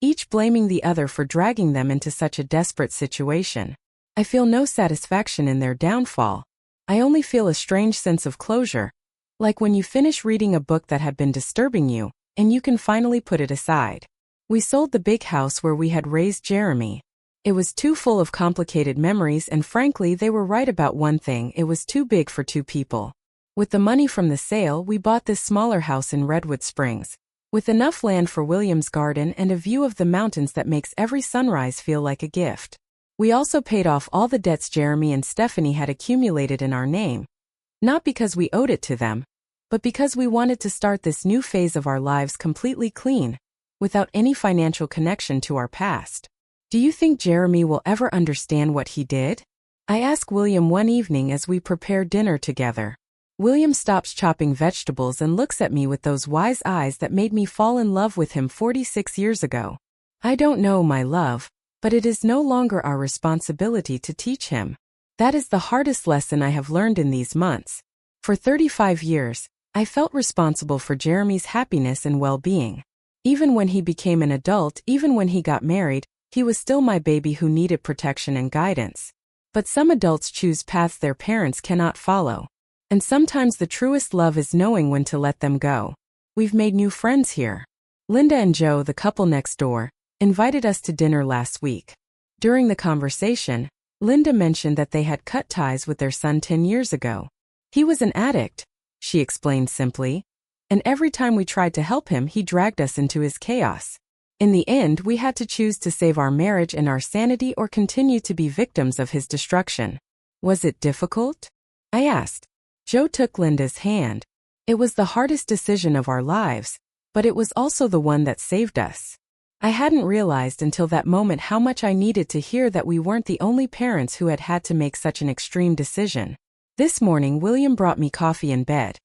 each blaming the other for dragging them into such a desperate situation. I feel no satisfaction in their downfall. I only feel a strange sense of closure, like when you finish reading a book that had been disturbing you, and you can finally put it aside. We sold the big house where we had raised Jeremy. It was too full of complicated memories, and frankly they were right about one thing: it was too big for 2 people. With the money from the sale, we bought this smaller house in Redwood Springs, with enough land for William's garden and a view of the mountains that makes every sunrise feel like a gift. We also paid off all the debts Jeremy and Stephanie had accumulated in our name, not because we owed it to them, but because we wanted to start this new phase of our lives completely clean, without any financial connection to our past. Do you think Jeremy will ever understand what he did? I asked William one evening as we prepared dinner together. William stops chopping vegetables and looks at me with those wise eyes that made me fall in love with him 46 years ago. I don't know, my love, but it is no longer our responsibility to teach him. That is the hardest lesson I have learned in these months. For 35 years, I felt responsible for Jeremy's happiness and well-being. Even when he became an adult, even when he got married, he was still my baby who needed protection and guidance. But some adults choose paths their parents cannot follow. And sometimes the truest love is knowing when to let them go. We've made new friends here. Linda and Joe, the couple next door, invited us to dinner last week. During the conversation, Linda mentioned that they had cut ties with their son 10 years ago. He was an addict, she explained simply, and every time we tried to help him, he dragged us into his chaos. In the end, we had to choose to save our marriage and our sanity or continue to be victims of his destruction. Was it difficult? I asked. Joe took Linda's hand. It was the hardest decision of our lives, but it was also the one that saved us. I hadn't realized until that moment how much I needed to hear that we weren't the only parents who had had to make such an extreme decision. This morning, William brought me coffee in bed.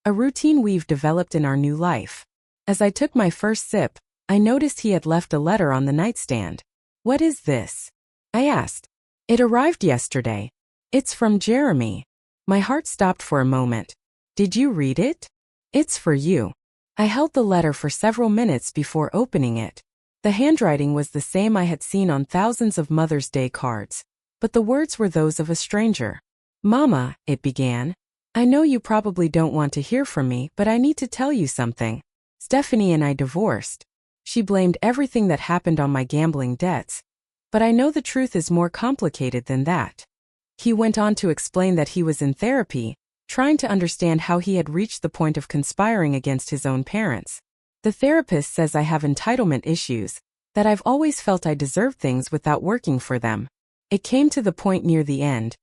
A routine we've developed in our new life. As I took my first sip, I noticed he had left a letter on the nightstand. What is this? I asked. It arrived yesterday. It's from Jeremy. My heart stopped for a moment. Did you read it? It's for you. I held the letter for several minutes before opening it. The handwriting was the same I had seen on thousands of Mother's Day cards, but the words were those of a stranger. Mama, it began. I know you probably don't want to hear from me, but I need to tell you something. Stephanie and I divorced. She blamed everything that happened on my gambling debts. But I know the truth is more complicated than that. He went on to explain that he was in therapy, trying to understand how he had reached the point of conspiring against his own parents. The therapist says I have entitlement issues, that I've always felt I deserved things without working for them. It came to the point near the end.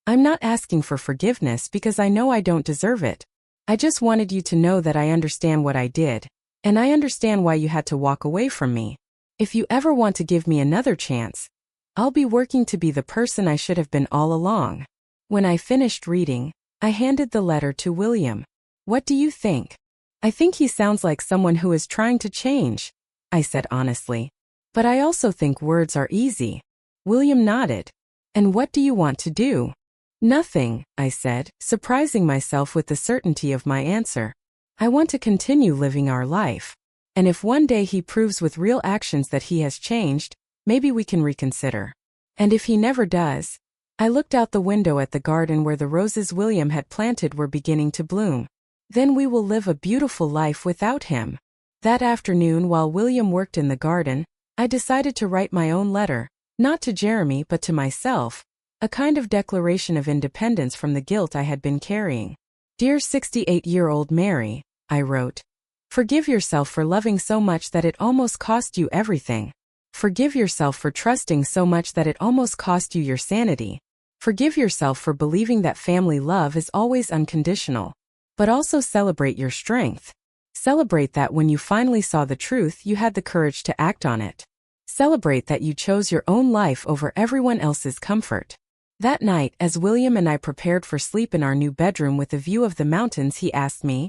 I'm not asking for forgiveness because I know I don't deserve it. I just wanted you to know that I understand what I did, and I understand why you had to walk away from me. If you ever want to give me another chance, I'll be working to be the person I should have been all along. When I finished reading, I handed the letter to William. What do you think? I think he sounds like someone who is trying to change, I said honestly. But I also think words are easy. William nodded. And what do you want to do? Nothing, I said, surprising myself with the certainty of my answer. I want to continue living our life. And if one day he proves with real actions that he has changed, maybe we can reconsider. And if he never does, I looked out the window at the garden where the roses William had planted were beginning to bloom. Then we will live a beautiful life without him. That afternoon, while William worked in the garden, I decided to write my own letter, not to Jeremy but to myself, a kind of declaration of independence from the guilt I had been carrying. Dear 68-year-old Mary, I wrote. Forgive yourself for loving so much that it almost cost you everything. Forgive yourself for trusting so much that it almost cost you your sanity. Forgive yourself for believing that family love is always unconditional. But also celebrate your strength. Celebrate that when you finally saw the truth, you had the courage to act on it. Celebrate that you chose your own life over everyone else's comfort. That night, as William and I prepared for sleep in our new bedroom with a view of the mountains, he asked me,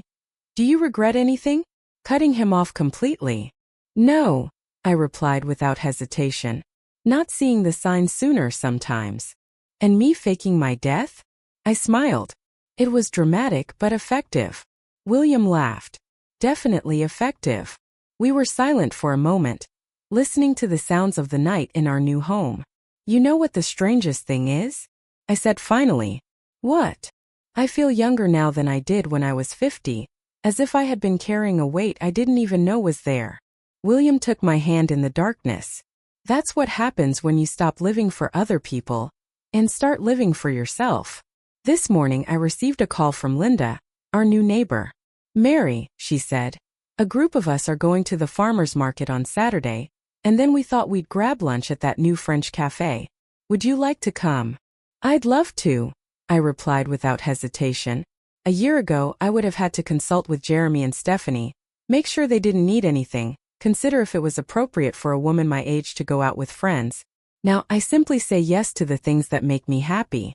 "Do you regret anything?" Cutting him off completely. "No," I replied without hesitation. "Not seeing the signs sooner sometimes." "And me faking my death?" I smiled. It was dramatic but effective. William laughed. "Definitely effective." We were silent for a moment, listening to the sounds of the night in our new home. "You know what the strangest thing is?" I said finally. "What?" "I feel younger now than I did when I was 50, as if I had been carrying a weight I didn't even know was there." William took my hand in the darkness. "That's what happens when you stop living for other people and start living for yourself." This morning I received a call from Linda, our new neighbor. "Mary," she said, "a group of us are going to the farmer's market on Saturday, and then we thought we'd grab lunch at that new French cafe. Would you like to come?" "I'd love to," I replied without hesitation. A year ago, I would have had to consult with Jeremy and Stephanie, make sure they didn't need anything, consider if it was appropriate for a woman my age to go out with friends. Now, I simply say yes to the things that make me happy.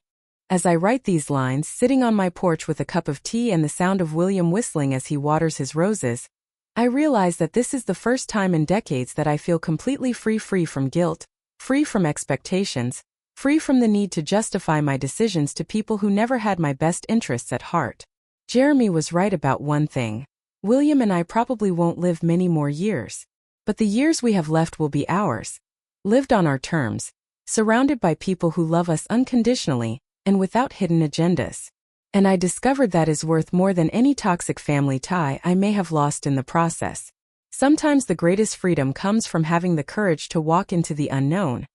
As I write these lines, sitting on my porch with a cup of tea and the sound of William whistling as he waters his roses, I realize that this is the first time in decades that I feel completely free from guilt, free from expectations, free from the need to justify my decisions to people who never had my best interests at heart. Jeremy was right about one thing. William and I probably won't live many more years. But the years we have left will be ours. Lived on our terms, surrounded by people who love us unconditionally, and without hidden agendas. And I discovered that is worth more than any toxic family tie I may have lost in the process. Sometimes the greatest freedom comes from having the courage to walk into the unknown,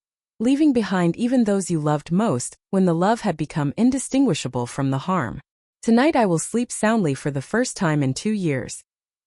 leaving behind even those you loved most when the love had become indistinguishable from the harm. Tonight I will sleep soundly for the first time in 2 years,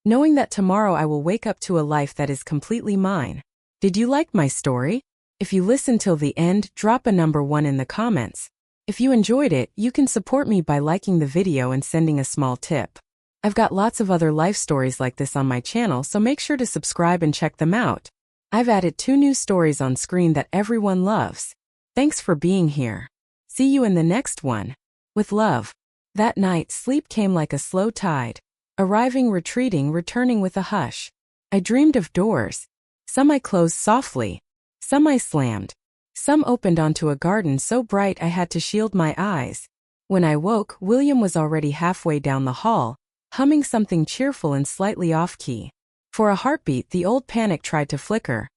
knowing that tomorrow I will wake up to a life that is completely mine. Did you like my story? If you listened till the end, drop a number 1 in the comments. If you enjoyed it, you can support me by liking the video and sending a small tip. I've got lots of other life stories like this on my channel, so make sure to subscribe and check them out. I've added 2 new stories on screen that everyone loves. Thanks for being here. See you in the next one. With love. That night, sleep came like a slow tide. Arriving, retreating, returning with a hush. I dreamed of doors. Some I closed softly. Some I slammed. Some opened onto a garden so bright I had to shield my eyes. When I woke, William was already halfway down the hall, humming something cheerful and slightly off-key. For a heartbeat, the old panic tried to flicker.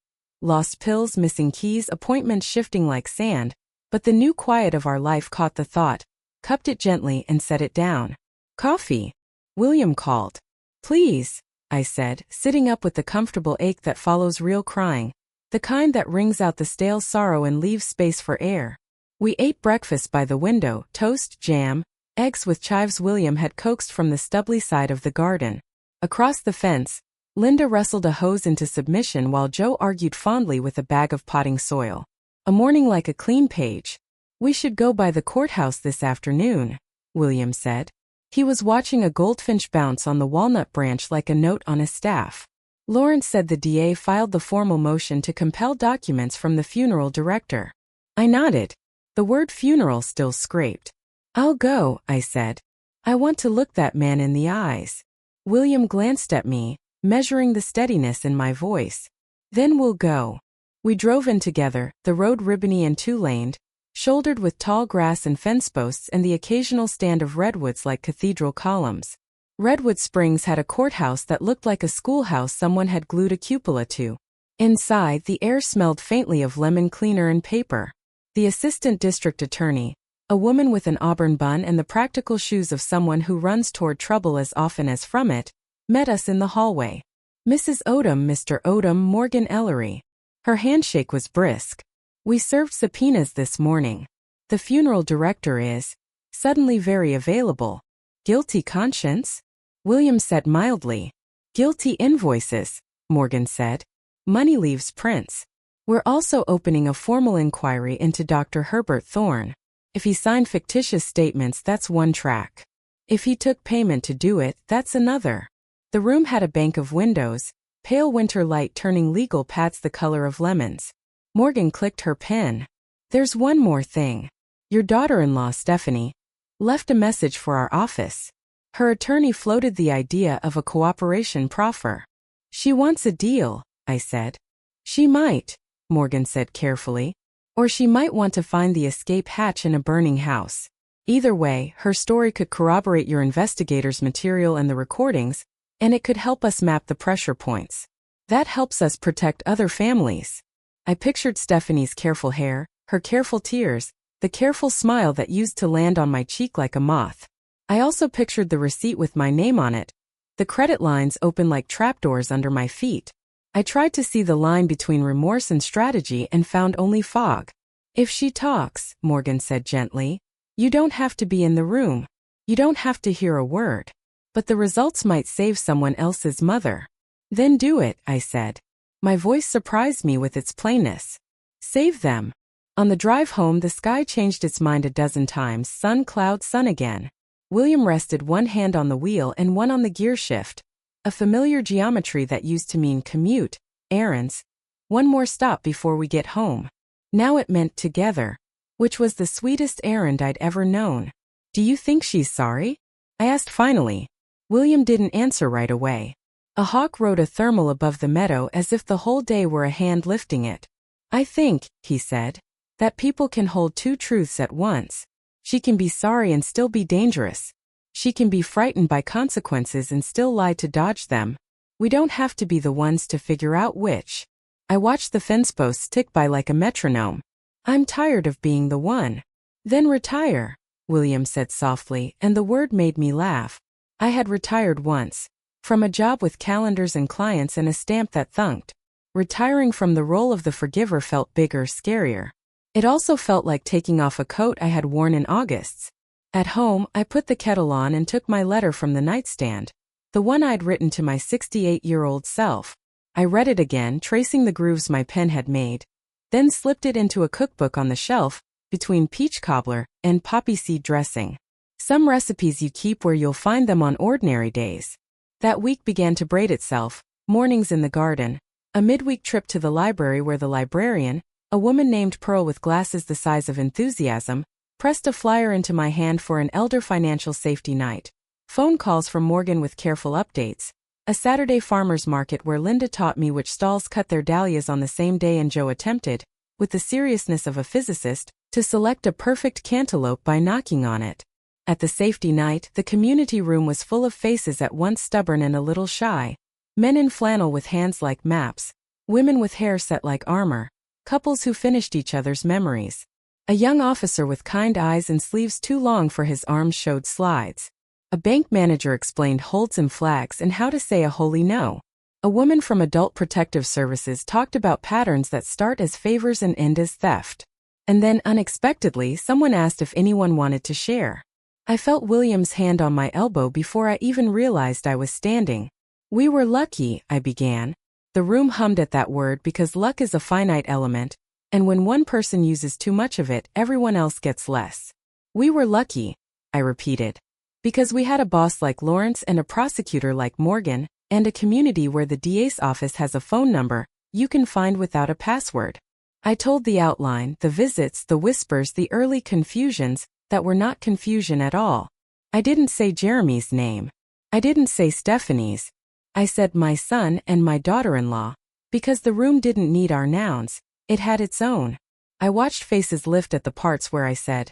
Lost pills, missing keys, appointments shifting like sand, but the new quiet of our life caught the thought, cupped it gently and set it down. Coffee? William called. Please, I said, sitting up with the comfortable ache that follows real crying, the kind that wrings out the stale sorrow and leaves space for air. We ate breakfast by the window, toast, jam, eggs with chives William had coaxed from the stubbly side of the garden. Across the fence, Linda wrestled a hose into submission while Joe argued fondly with a bag of potting soil. A morning like a clean page. We should go by the courthouse this afternoon, William said. He was watching a goldfinch bounce on the walnut branch like a note on a staff. Lawrence said the DA filed the formal motion to compel documents from the funeral director. I nodded. The word funeral still scraped. I'll go, I said. I want to look that man in the eyes. William glanced at me, measuring the steadiness in my voice. Then we'll go. We drove in together, the road ribbony and 2-laned, shouldered with tall grass and fence posts and the occasional stand of redwoods like cathedral columns. Redwood Springs had a courthouse that looked like a schoolhouse someone had glued a cupola to. Inside, the air smelled faintly of lemon cleaner and paper. The assistant district attorney, a woman with an auburn bun and the practical shoes of someone who runs toward trouble as often as from it, met us in the hallway. Mrs. Odom, Mr. Odom, Morgan Ellery. Her handshake was brisk. We served subpoenas this morning. The funeral director is suddenly very available. Guilty conscience? William said mildly. Guilty invoices, Morgan said. Money leaves prints. We're also opening a formal inquiry into Dr. Herbert Thorne. If he signed fictitious statements, that's one track. If he took payment to do it, that's another. The room had a bank of windows, pale winter light turning legal pads the color of lemons. Morgan clicked her pen. There's one more thing. Your daughter-in-law, Stephanie, left a message for our office. Her attorney floated the idea of a cooperation proffer. She wants a deal, I said. She might, Morgan said carefully. Or she might want to find the escape hatch in a burning house. Either way, her story could corroborate your investigators' material and the recordings, and it could help us map the pressure points. That helps us protect other families. I pictured Stephanie's careful hair, her careful tears, the careful smile that used to land on my cheek like a moth. I also pictured the receipt with my name on it. The credit lines open like trapdoors under my feet. I tried to see the line between remorse and strategy and found only fog. If she talks, Morgan said gently, you don't have to be in the room. You don't have to hear a word. But the results might save someone else's mother. Then do it, I said. My voice surprised me with its plainness. Save them. On the drive home, the sky changed its mind a dozen times, sun, cloud, sun again. William rested one hand on the wheel and one on the gear shift. A familiar geometry that used to mean commute, errands, one more stop before we get home. Now it meant together, which was the sweetest errand I'd ever known. Do you think she's sorry? I asked finally. William didn't answer right away. A hawk rode a thermal above the meadow as if the whole day were a hand lifting it. I think, he said, that people can hold two truths at once. She can be sorry and still be dangerous. She can be frightened by consequences and still lie to dodge them. We don't have to be the ones to figure out which. I watched the fence posts tick by like a metronome. I'm tired of being the one. Then retire, William said softly, and the word made me laugh. I had retired once. From a job with calendars and clients and a stamp that thunked. Retiring from the role of the forgiver felt bigger, scarier. It also felt like taking off a coat I had worn in August. At home, I put the kettle on and took my letter from the nightstand. The one I'd written to my 68-year-old self. I read it again, tracing the grooves my pen had made. Then slipped it into a cookbook on the shelf, between peach cobbler and poppy seed dressing. Some recipes you keep where you'll find them on ordinary days. That week began to braid itself, mornings in the garden, a midweek trip to the library where the librarian, a woman named Pearl with glasses the size of enthusiasm, pressed a flyer into my hand for an elder financial safety night. Phone calls from Morgan with careful updates. A Saturday farmer's market where Linda taught me which stalls cut their dahlias on the same day, and Joe attempted, with the seriousness of a physicist, to select a perfect cantaloupe by knocking on it. At the safety night, the community room was full of faces at once stubborn and a little shy. Men in flannel with hands like maps, women with hair set like armor, couples who finished each other's memories. A young officer with kind eyes and sleeves too long for his arms showed slides. A bank manager explained holds and flags and how to say a holy no. A woman from Adult Protective Services talked about patterns that start as favors and end as theft. And then, unexpectedly, someone asked if anyone wanted to share. I felt William's hand on my elbow before I even realized I was standing. We were lucky, I began. The room hummed at that word because luck is a finite element, and when one person uses too much of it, everyone else gets less. We were lucky, I repeated. Because we had a boss like Lawrence and a prosecutor like Morgan, and a community where the DA's office has a phone number you can find without a password. I told the outline, the visits, the whispers, the early confusions that were not confusion at all. I didn't say Jeremy's name. I didn't say Stephanie's. I said my son and my daughter-in-law, because the room didn't need our nouns, it had its own. I watched faces lift at the parts where I said,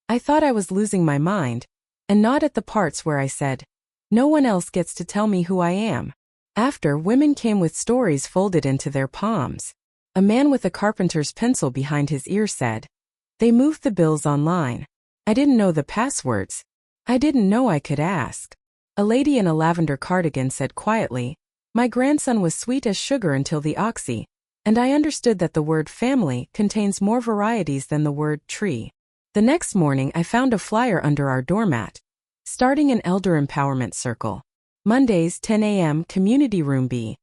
I thought I was losing my mind, and nod at the parts where I said, no one else gets to tell me who I am. After, women came with stories folded into their palms. A man with a carpenter's pencil behind his ear said, they moved the bills online. I didn't know the passwords. I didn't know I could ask. A lady in a lavender cardigan said quietly, my grandson was sweet as sugar until the oxy, and I understood that the word family contains more varieties than the word tree. The next morning I found a flyer under our doormat. Starting an elder empowerment circle. Mondays 10 a.m. Community Room B.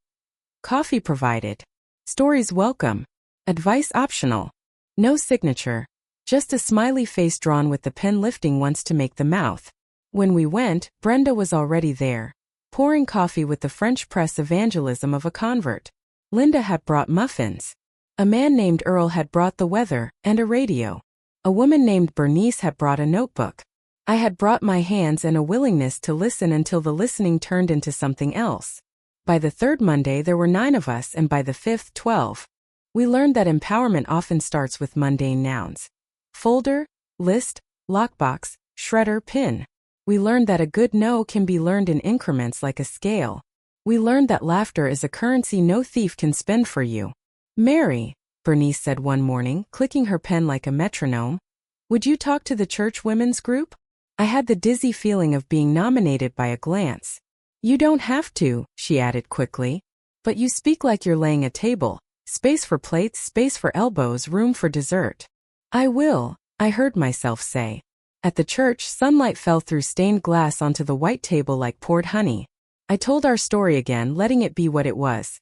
Coffee provided. Stories welcome. Advice optional. No signature. Just a smiley face drawn with the pen lifting once to make the mouth. When we went, Brenda was already there, pouring coffee with the French press evangelism of a convert. Linda had brought muffins. A man named Earl had brought the weather and a radio. A woman named Bernice had brought a notebook. I had brought my hands and a willingness to listen until the listening turned into something else. By the third Monday there were 9 of us, and by the fifth 12. We learned that empowerment often starts with mundane nouns. Folder, list, lockbox, shredder, pin. We learned that a good no can be learned in increments like a scale. We learned that laughter is a currency no thief can spend for you. Mary, Bernice said one morning, clicking her pen like a metronome, would you talk to the church women's group? I had the dizzy feeling of being nominated by a glance. You don't have to, she added quickly. But you speak like you're laying a table. Space for plates, space for elbows, room for dessert. I will, I heard myself say. At the church, sunlight fell through stained glass onto the white table like poured honey. I told our story again, letting it be what it was.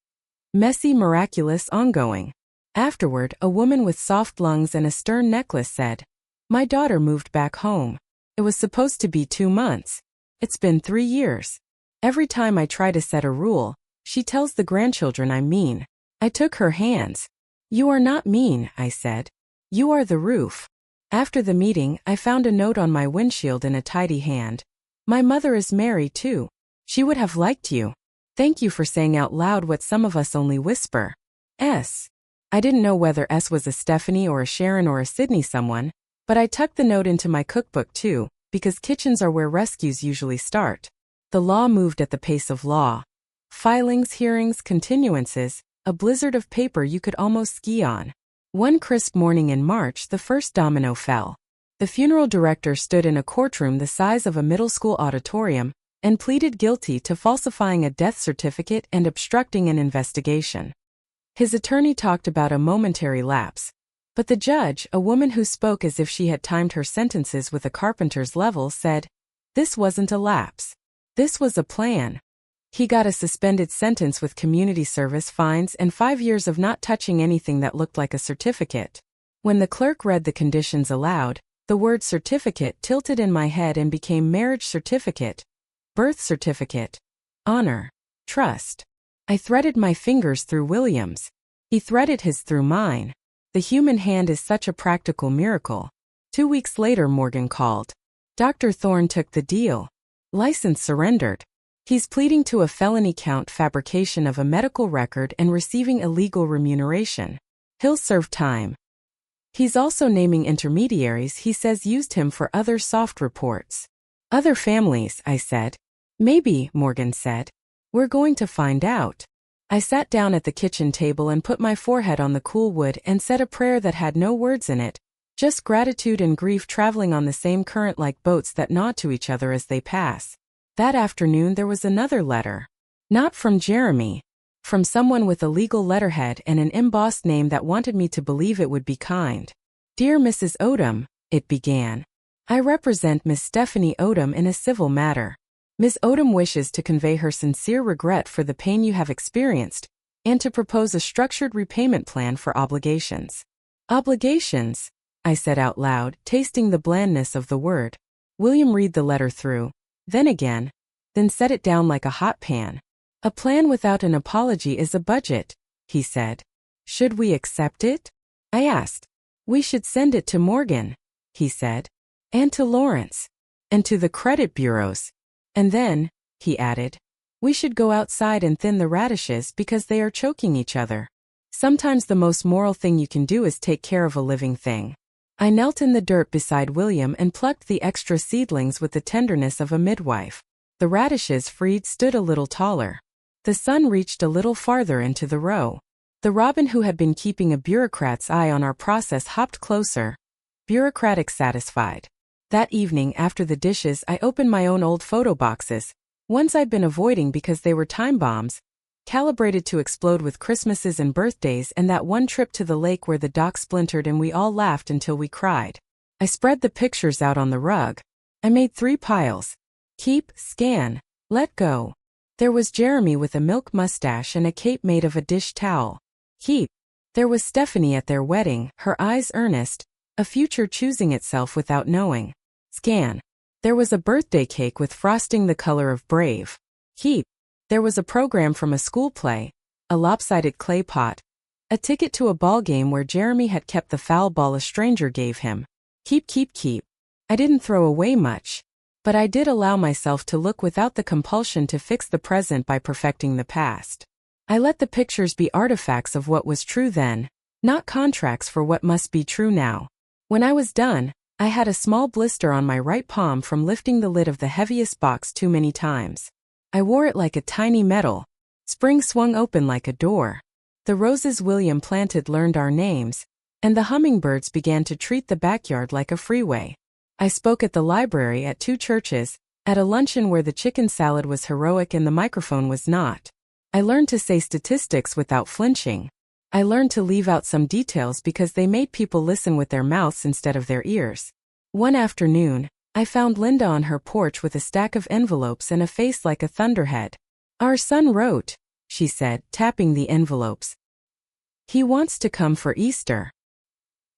Messy, miraculous, ongoing. Afterward, a woman with soft lungs and a stern necklace said, my daughter moved back home. It was supposed to be 2 months. It's been 3 years. Every time I try to set a rule, she tells the grandchildren I'm mean. I took her hands. You are not mean, I said. You are the roof. After the meeting, I found a note on my windshield in a tidy hand. My mother is Mary too. She would have liked you. Thank you for saying out loud what some of us only whisper. S. I didn't know whether S was a Stephanie or a Sharon or a Sydney someone, but I tucked the note into my cookbook too, because kitchens are where rescues usually start. The law moved at the pace of law. Filings, hearings, continuances, a blizzard of paper you could almost ski on. One crisp morning in March, the first domino fell. The funeral director stood in a courtroom the size of a middle school auditorium and pleaded guilty to falsifying a death certificate and obstructing an investigation. His attorney talked about a momentary lapse, but the judge, a woman who spoke as if she had timed her sentences with a carpenter's level, said, "This wasn't a lapse. This was a plan." He got a suspended sentence with community service, fines, and 5 years of not touching anything that looked like a certificate. When the clerk read the conditions aloud, the word certificate tilted in my head and became marriage certificate, birth certificate, honor, trust. I threaded my fingers through William's. He threaded his through mine. The human hand is such a practical miracle. 2 weeks later, Morgan called. Dr. Thorne took the deal. License surrendered. He's pleading to a felony count, fabrication of a medical record, and receiving illegal remuneration. He'll serve time. He's also naming intermediaries he says used him for other soft reports. Other families, I said. Maybe, Morgan said. We're going to find out. I sat down at the kitchen table and put my forehead on the cool wood and said a prayer that had no words in it, just gratitude and grief traveling on the same current like boats that nod to each other as they pass. That afternoon there was another letter. Not from Jeremy. From someone with a legal letterhead and an embossed name that wanted me to believe it would be kind. Dear Mrs. Odom, it began. I represent Miss Stephanie Odom in a civil matter. Ms. Odom wishes to convey her sincere regret for the pain you have experienced, and to propose a structured repayment plan for obligations. Obligations, I said out loud, tasting the blandness of the word. William read the letter through, then again, then set it down like a hot pan. A plan without an apology is a budget, he said. Should we accept it? I asked. We should send it to Morgan, he said, and to Lawrence, and to the credit bureaus. And then, he added, we should go outside and thin the radishes because they are choking each other. Sometimes the most moral thing you can do is take care of a living thing. I knelt in the dirt beside William and plucked the extra seedlings with the tenderness of a midwife. The radishes freed stood a little taller. The sun reached a little farther into the row. The robin who had been keeping a bureaucrat's eye on our process hopped closer. Bureaucratic satisfied. That evening after the dishes I opened my own old photo boxes, ones I'd been avoiding because they were time bombs, calibrated to explode with Christmases and birthdays, and that one trip to the lake where the dock splintered and we all laughed until we cried. I spread the pictures out on the rug. I made 3 piles. Keep, scan, let go. There was Jeremy with a milk mustache and a cape made of a dish towel. Keep. There was Stephanie at their wedding, her eyes earnest, a future choosing itself without knowing. Scan. There was a birthday cake with frosting the color of brave. Keep. There was a program from a school play, a lopsided clay pot, a ticket to a ball game where Jeremy had kept the foul ball a stranger gave him. Keep, keep, keep. I didn't throw away much, but I did allow myself to look without the compulsion to fix the present by perfecting the past. I let the pictures be artifacts of what was true then, not contracts for what must be true now. When I was done, I had a small blister on my right palm from lifting the lid of the heaviest box too many times. I wore it like a tiny medal. Spring swung open like a door. The roses William planted learned our names, and the hummingbirds began to treat the backyard like a freeway. I spoke at the library, at 2 churches, at a luncheon where the chicken salad was heroic and the microphone was not. I learned to say statistics without flinching. I learned to leave out some details because they made people listen with their mouths instead of their ears. One afternoon, I found Linda on her porch with a stack of envelopes and a face like a thunderhead. Our son wrote, she said, tapping the envelopes. He wants to come for Easter.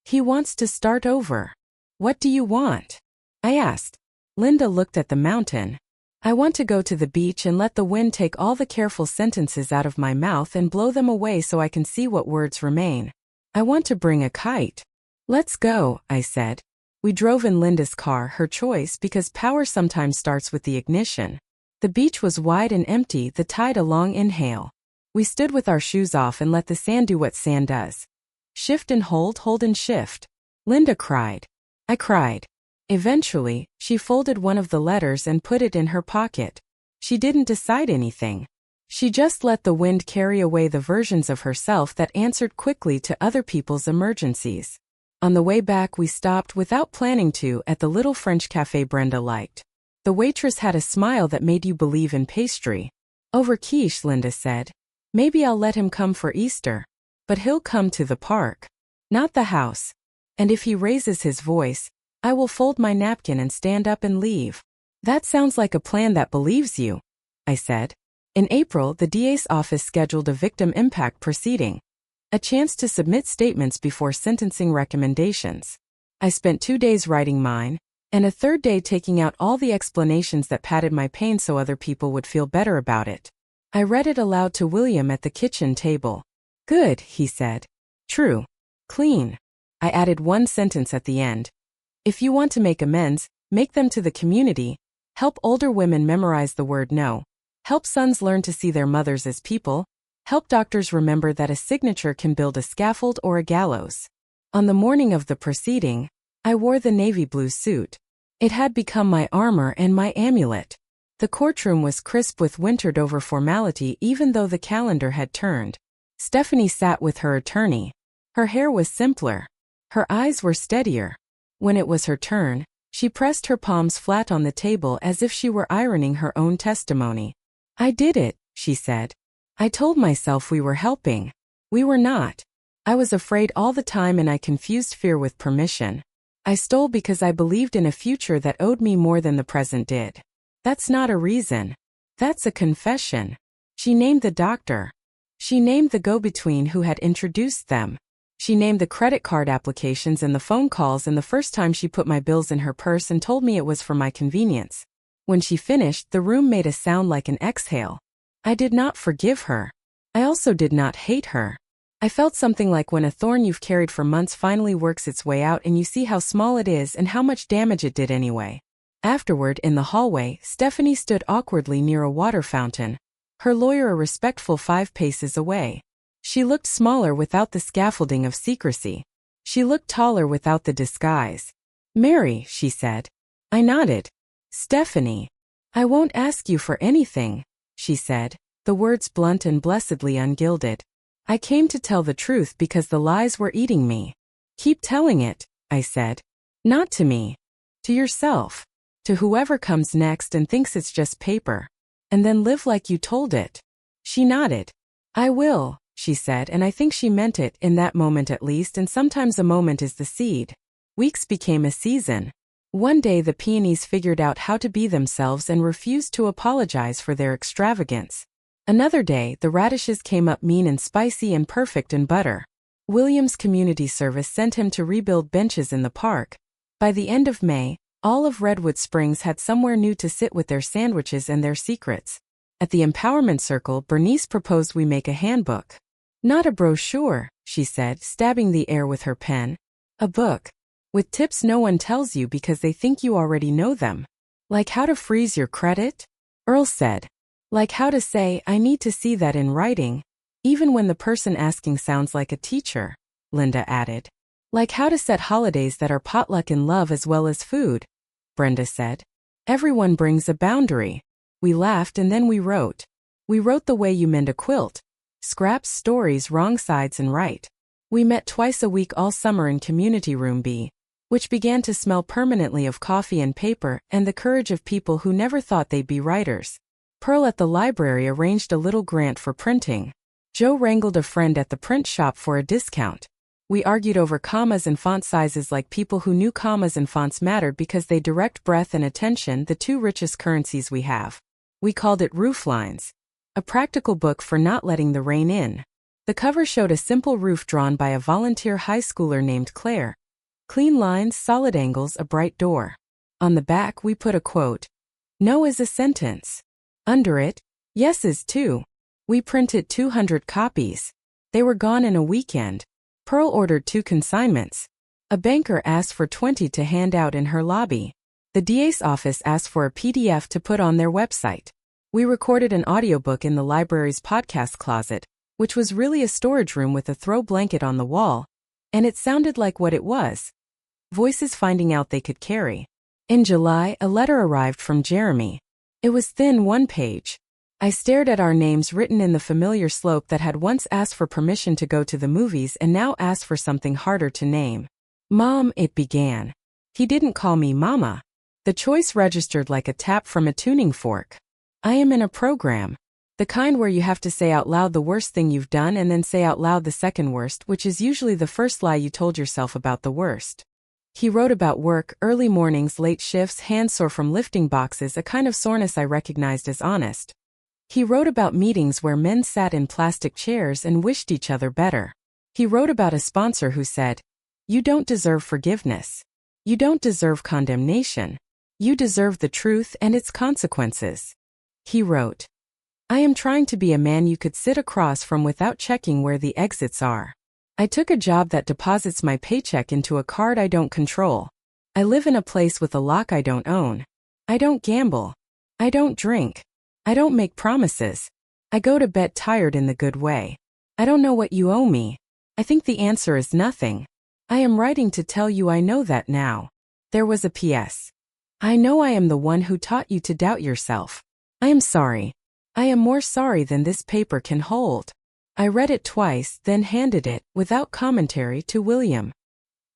He wants to start over. What do you want? I asked. Linda looked at the mountain. I want to go to the beach and let the wind take all the careful sentences out of my mouth and blow them away so I can see what words remain. I want to bring a kite. Let's go, I said. We drove in Linda's car, her choice because power sometimes starts with the ignition. The beach was wide and empty, the tide a long inhale. We stood with our shoes off and let the sand do what sand does. Shift and hold and shift. Linda cried. I cried. Eventually, she folded one of the letters and put it in her pocket. She didn't decide anything. She just let the wind carry away the versions of herself that answered quickly to other people's emergencies. On the way back, we stopped without planning to at the little French cafe Brenda liked. The waitress had a smile that made you believe in pastry. Over quiche, Linda said. Maybe I'll let him come for Easter. But he'll come to the park. Not the house. And if he raises his voice, I will fold my napkin and stand up and leave. That sounds like a plan that believes you, I said. In April, the DA's office scheduled a victim impact proceeding. A chance to submit statements before sentencing recommendations. I spent 2 days writing mine, and a third day taking out all the explanations that padded my pain so other people would feel better about it. I read it aloud to William at the kitchen table. Good, he said. True. Clean. I added one sentence at the end. If you want to make amends, make them to the community. Help older women memorize the word no. Help sons learn to see their mothers as people. Help doctors remember that a signature can build a scaffold or a gallows. On the morning of the proceeding, I wore the navy blue suit. It had become my armor and my amulet. The courtroom was crisp with wintered-over formality even though the calendar had turned. Stephanie sat with her attorney. Her hair was simpler. Her eyes were steadier. When it was her turn, she pressed her palms flat on the table as if she were ironing her own testimony. I did it, she said. I told myself we were helping. We were not. I was afraid all the time and I confused fear with permission. I stole because I believed in a future that owed me more than the present did. That's not a reason. That's a confession. She named the doctor. She named the go-between who had introduced them. She named the credit card applications and the phone calls, and the first time she put my bills in her purse and told me it was for my convenience. When she finished, the room made a sound like an exhale. I did not forgive her. I also did not hate her. I felt something like when a thorn you've carried for months finally works its way out and you see how small it is and how much damage it did anyway. Afterward, in the hallway, Stephanie stood awkwardly near a water fountain. Her lawyer a respectful 5 paces away. She looked smaller without the scaffolding of secrecy. She looked taller without the disguise. Mary, she said. I nodded. Stephanie. I won't ask you for anything, she said, the words blunt and blessedly ungilded. I came to tell the truth because the lies were eating me. Keep telling it, I said. Not to me. To yourself. To whoever comes next and thinks it's just paper. And then live like you told it. She nodded. I will, she said, and I think she meant it, in that moment at least, and sometimes a moment is the seed. Weeks became a season. One day the peonies figured out how to be themselves and refused to apologize for their extravagance. Another day, the radishes came up mean and spicy and perfect in butter. William's community service sent him to rebuild benches in the park. By the end of May, all of Redwood Springs had somewhere new to sit with their sandwiches and their secrets. At the Empowerment Circle, Bernice proposed we make a handbook. Not a brochure, she said, stabbing the air with her pen. A book. With tips no one tells you because they think you already know them. Like how to freeze your credit? Earl said. Like how to say, I need to see that in writing, even when the person asking sounds like a teacher, Linda added. Like how to set holidays that are potluck in love as well as food, Brenda said. Everyone brings a boundary. We laughed and then we wrote. We wrote the way you mend a quilt. Scraps, stories, wrong sides and right. We met twice a week all summer in Community Room B, which began to smell permanently of coffee and paper and the courage of people who never thought they'd be writers. Pearl at the library arranged a little grant for printing. Joe wrangled a friend at the print shop for a discount. We argued over commas and font sizes like people who knew commas and fonts mattered because they direct breath and attention, the 2 richest currencies we have. We called it Rooflines. A practical book for not letting the rain in. The cover showed a simple roof drawn by a volunteer high schooler named Claire. Clean lines, solid angles, a bright door. On the back we put a quote. No is a sentence. Under it, yes is too. We printed 200 copies. They were gone in a weekend. Pearl ordered 2 consignments. A banker asked for 20 to hand out in her lobby. The DA's office asked for a PDF to put on their website. We recorded an audiobook in the library's podcast closet, which was really a storage room with a throw blanket on the wall, And it sounded like what it was. Voices finding out they could carry. In July, a letter arrived from Jeremy. It was thin, one page. I stared at our names written in the familiar slope that had once asked for permission to go to the movies and now asked for something harder to name. Mom, it began. He didn't call me Mama. The choice registered like a tap from a tuning fork. I am in a program. The kind where you have to say out loud the worst thing you've done and then say out loud the second worst, which is usually the first lie you told yourself about the worst. He wrote about work, early mornings, late shifts, hands sore from lifting boxes, a kind of soreness I recognized as honest. He wrote about meetings where men sat in plastic chairs and wished each other better. He wrote about a sponsor who said, "You don't deserve forgiveness. You don't deserve condemnation. You deserve the truth and its consequences." He wrote, "I am trying to be a man you could sit across from without checking where the exits are. I took a job that deposits my paycheck into a card I don't control. I live in a place with a lock I don't own. I don't gamble. I don't drink. I don't make promises. I go to bed tired in the good way. I don't know what you owe me. I think the answer is nothing. I am writing to tell you I know that now." There was a P.S. "I know I am the one who taught you to doubt yourself. I am sorry. I am more sorry than this paper can hold." I read it twice, then handed it, without commentary, to William.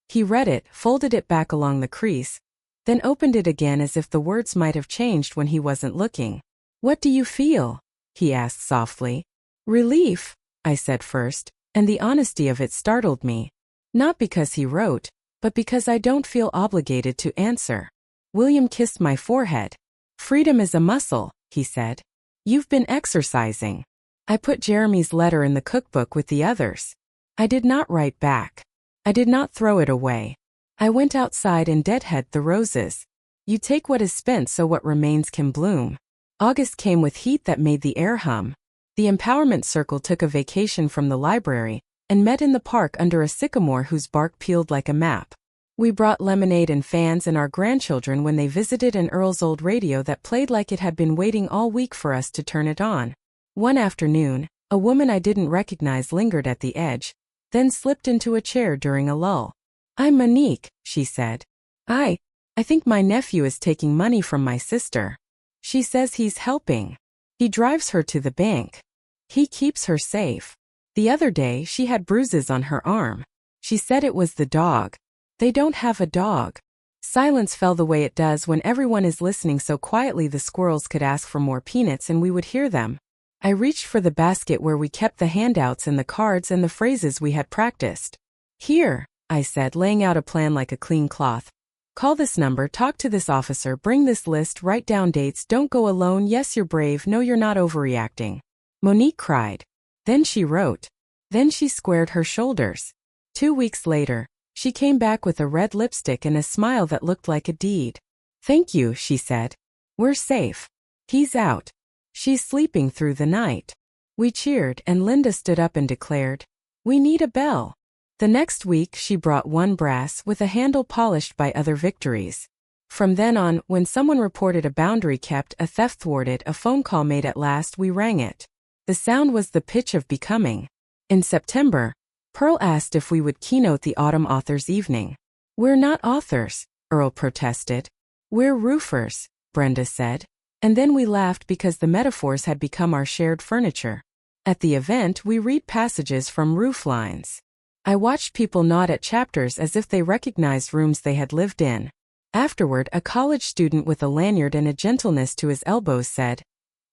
He read it, folded it back along the crease, then opened it again as if the words might have changed when he wasn't looking. "What do you feel?" he asked softly. "Relief," I said first, and the honesty of it startled me. Not because he wrote, but because I don't feel obligated to answer. William kissed my forehead. "Freedom is a muscle," he said. "You've been exercising." I put Jeremy's letter in the cookbook with the others. I did not write back. I did not throw it away. I went outside and deadhead the roses. You take what is spent so what remains can bloom. August came with heat that made the air hum. The empowerment circle took a vacation from the library and met in the park under a sycamore whose bark peeled like a map. We brought lemonade and fans and our grandchildren when they visited an Earl's old radio that played like it had been waiting all week for us to turn it on. One afternoon, a woman I didn't recognize lingered at the edge, then slipped into a chair during a lull. "I'm Monique," she said. I think my nephew is taking money from my sister. She says he's helping. He drives her to the bank. He keeps her safe. The other day she had bruises on her arm. She said it was the dog. They don't have a dog." Silence fell the way it does when everyone is listening so quietly the squirrels could ask for more peanuts and we would hear them. I reached for the basket where we kept the handouts and the cards and the phrases we had practiced. "Here," I said, laying out a plan like a clean cloth. "Call this number, talk to this officer, bring this list, write down dates, don't go alone, yes you're brave, no you're not overreacting." Monique cried. Then she wrote. Then she squared her shoulders. 2 weeks later, she came back with a red lipstick and a smile that looked like a deed. "Thank you," she said. "We're safe. He's out. She's sleeping through the night." We cheered and Linda stood up and declared, "We need a bell." The next week she brought one brass with a handle polished by other victories. From then on, when someone reported a boundary kept, a theft thwarted, a phone call made at last, we rang it. The sound was the pitch of becoming. In September, Pearl asked if we would keynote the Autumn Authors Evening. "We're not authors," Earl protested. "We're roofers," Brenda said. And then we laughed because the metaphors had become our shared furniture. At the event, we read passages from roof lines. I watched people nod at chapters as if they recognized rooms they had lived in. Afterward, a college student with a lanyard and a gentleness to his elbows said,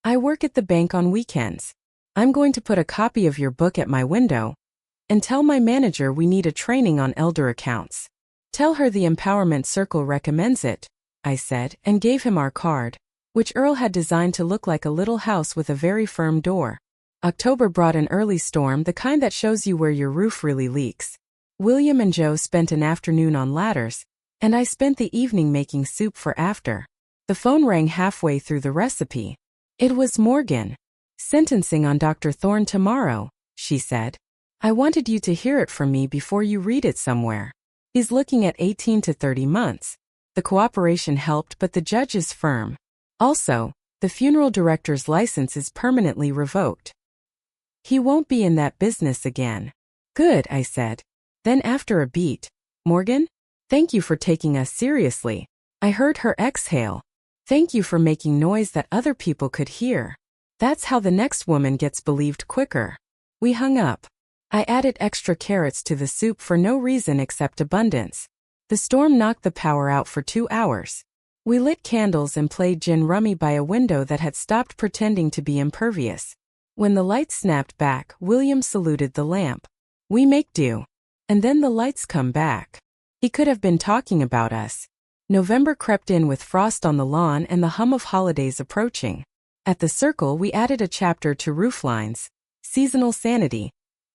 "I work at the bank on weekends. I'm going to put a copy of your book at my window and tell my manager we need a training on elder accounts. Tell her the Empowerment Circle recommends it," I said, and gave him our card, which Earl had designed to look like a little house with a very firm door. October brought an early storm, the kind that shows you where your roof really leaks. William and Joe spent an afternoon on ladders, and I spent the evening making soup for after. The phone rang halfway through the recipe. It was Morgan. "Sentencing on Dr. Thorne tomorrow," she said. "I wanted you to hear it from me before you read it somewhere. He's looking at 18 to 30 months. The cooperation helped, but the judge is firm. Also, the funeral director's license is permanently revoked. He won't be in that business again." "Good," I said. Then after a beat, "Morgan? Thank you for taking us seriously." I heard her exhale. "Thank you for making noise that other people could hear." That's how the next woman gets believed quicker. We hung up. I added extra carrots to the soup for no reason except abundance. The storm knocked the power out for 2 hours. We lit candles and played gin rummy by a window that had stopped pretending to be impervious. When the lights snapped back, William saluted the lamp. "We make do." And then the lights come back. He could have been talking about us. November crept in with frost on the lawn and the hum of holidays approaching. At the Circle, we added a chapter to Rooflines, Seasonal Sanity,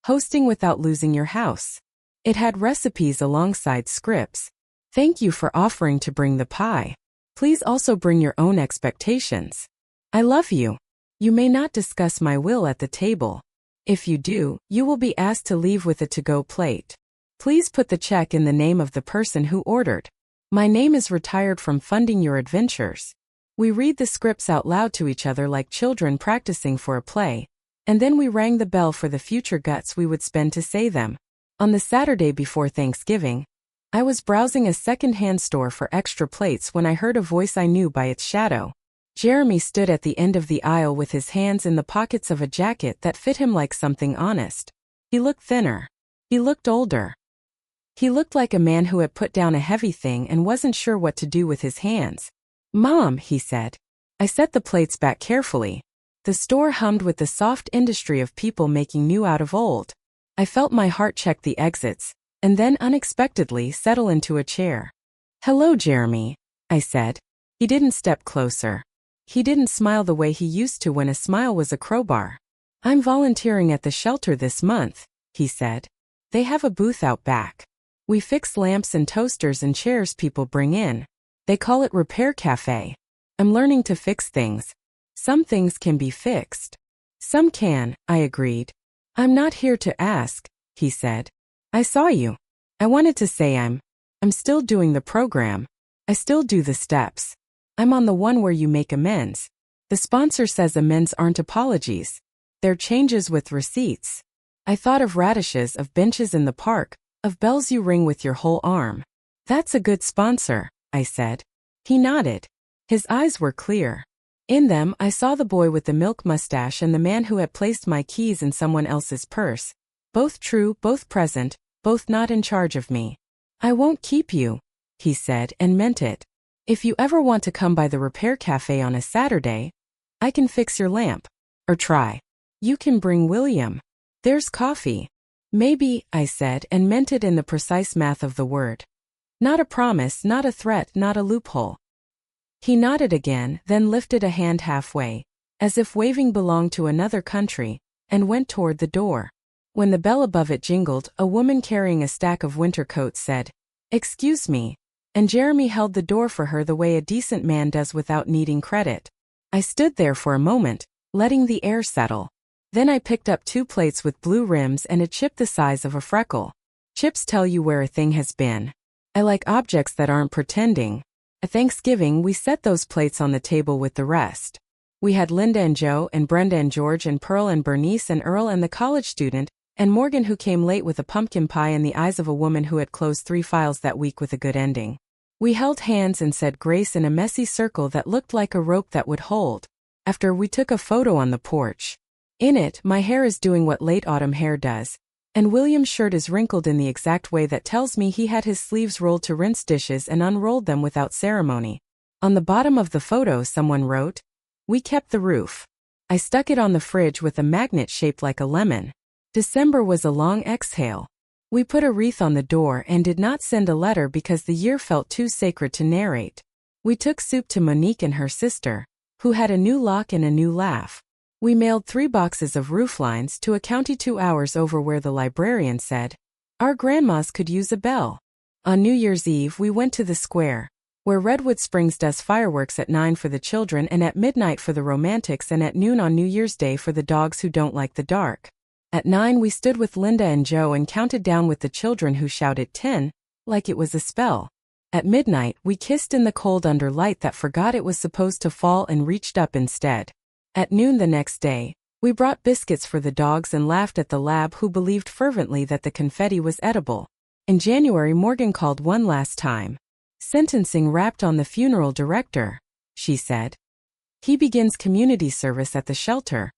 Hosting Without Losing Your House. It had recipes alongside scripts. "Thank you for offering to bring the pie. Please also bring your own expectations. I love you. You may not discuss my will at the table. If you do, you will be asked to leave with a to-go plate. Please put the check in the name of the person who ordered. My name is retired from funding your adventures." We read the scripts out loud to each other like children practicing for a play, and then we rang the bell for the future guts we would spend to say them. On the Saturday before Thanksgiving, I was browsing a second-hand store for extra plates when I heard a voice I knew by its shadow. Jeremy stood at the end of the aisle with his hands in the pockets of a jacket that fit him like something honest. He looked thinner. He looked older. He looked like a man who had put down a heavy thing and wasn't sure what to do with his hands. "Mom," he said. I set the plates back carefully. The store hummed with the soft industry of people making new out of old. I felt my heart check the exits, and then unexpectedly settle into a chair. "Hello, Jeremy," I said. He didn't step closer. He didn't smile the way he used to when a smile was a crowbar. "I'm volunteering at the shelter this month," he said. "They have a booth out back. We fix lamps and toasters and chairs people bring in. They call it Repair Cafe. I'm learning to fix things. Some things can be fixed." "Some can," I agreed. "I'm not here to ask," he said. "I saw you. I wanted to say I'm still doing the program. I still do the steps. I'm on the one where you make amends. The sponsor says amends aren't apologies. They're changes with receipts." I thought of radishes, of benches in the park, of bells you ring with your whole arm. "That's a good sponsor," I said. He nodded. His eyes were clear. In them, I saw the boy with the milk mustache and the man who had placed my keys in someone else's purse. Both true, both present, both not in charge of me. "I won't keep you," he said, and meant it. "If you ever want to come by the Repair Cafe on a Saturday, I can fix your lamp. Or try. You can bring William. There's coffee." "Maybe," I said, and meant it in the precise math of the word. Not a promise, not a threat, not a loophole. He nodded again, then lifted a hand halfway, as if waving belonged to another country, and went toward the door. When the bell above it jingled, a woman carrying a stack of winter coats said, "Excuse me," and Jeremy held the door for her the way a decent man does without needing credit. I stood there for a moment, letting the air settle. Then I picked up 2 plates with blue rims and a chip the size of a freckle. Chips tell you where a thing has been. I like objects that aren't pretending. At Thanksgiving, we set those plates on the table with the rest. We had Linda and Joe and Brenda and George and Pearl and Bernice and Earl and the college student, and Morgan who came late with a pumpkin pie and the eyes of a woman who had closed 3 files that week with a good ending. We held hands and said grace in a messy circle that looked like a rope that would hold. After, we took a photo on the porch. In it, my hair is doing what late autumn hair does, and William's shirt is wrinkled in the exact way that tells me he had his sleeves rolled to rinse dishes and unrolled them without ceremony. On the bottom of the photo, someone wrote, "We kept the roof." I stuck it on the fridge with a magnet shaped like a lemon. December was a long exhale. We put a wreath on the door and did not send a letter because the year felt too sacred to narrate. We took soup to Monique and her sister, who had a new lock and a new laugh. We mailed 3 boxes of rooflines to a county 2 hours over where the librarian said, "Our grandmas could use a bell." On New Year's Eve, we went to the square, where Redwood Springs does fireworks at 9 for the children and at midnight for the romantics and at noon on New Year's Day for the dogs who don't like the dark. At 9 we stood with Linda and Joe and counted down with the children who shouted 10, like it was a spell. At midnight, we kissed in the cold under light that forgot it was supposed to fall and reached up instead. At noon the next day, we brought biscuits for the dogs and laughed at the lab who believed fervently that the confetti was edible. In January, Morgan called one last time. Sentencing wrapped on the funeral director, she said. He begins community service at the shelter.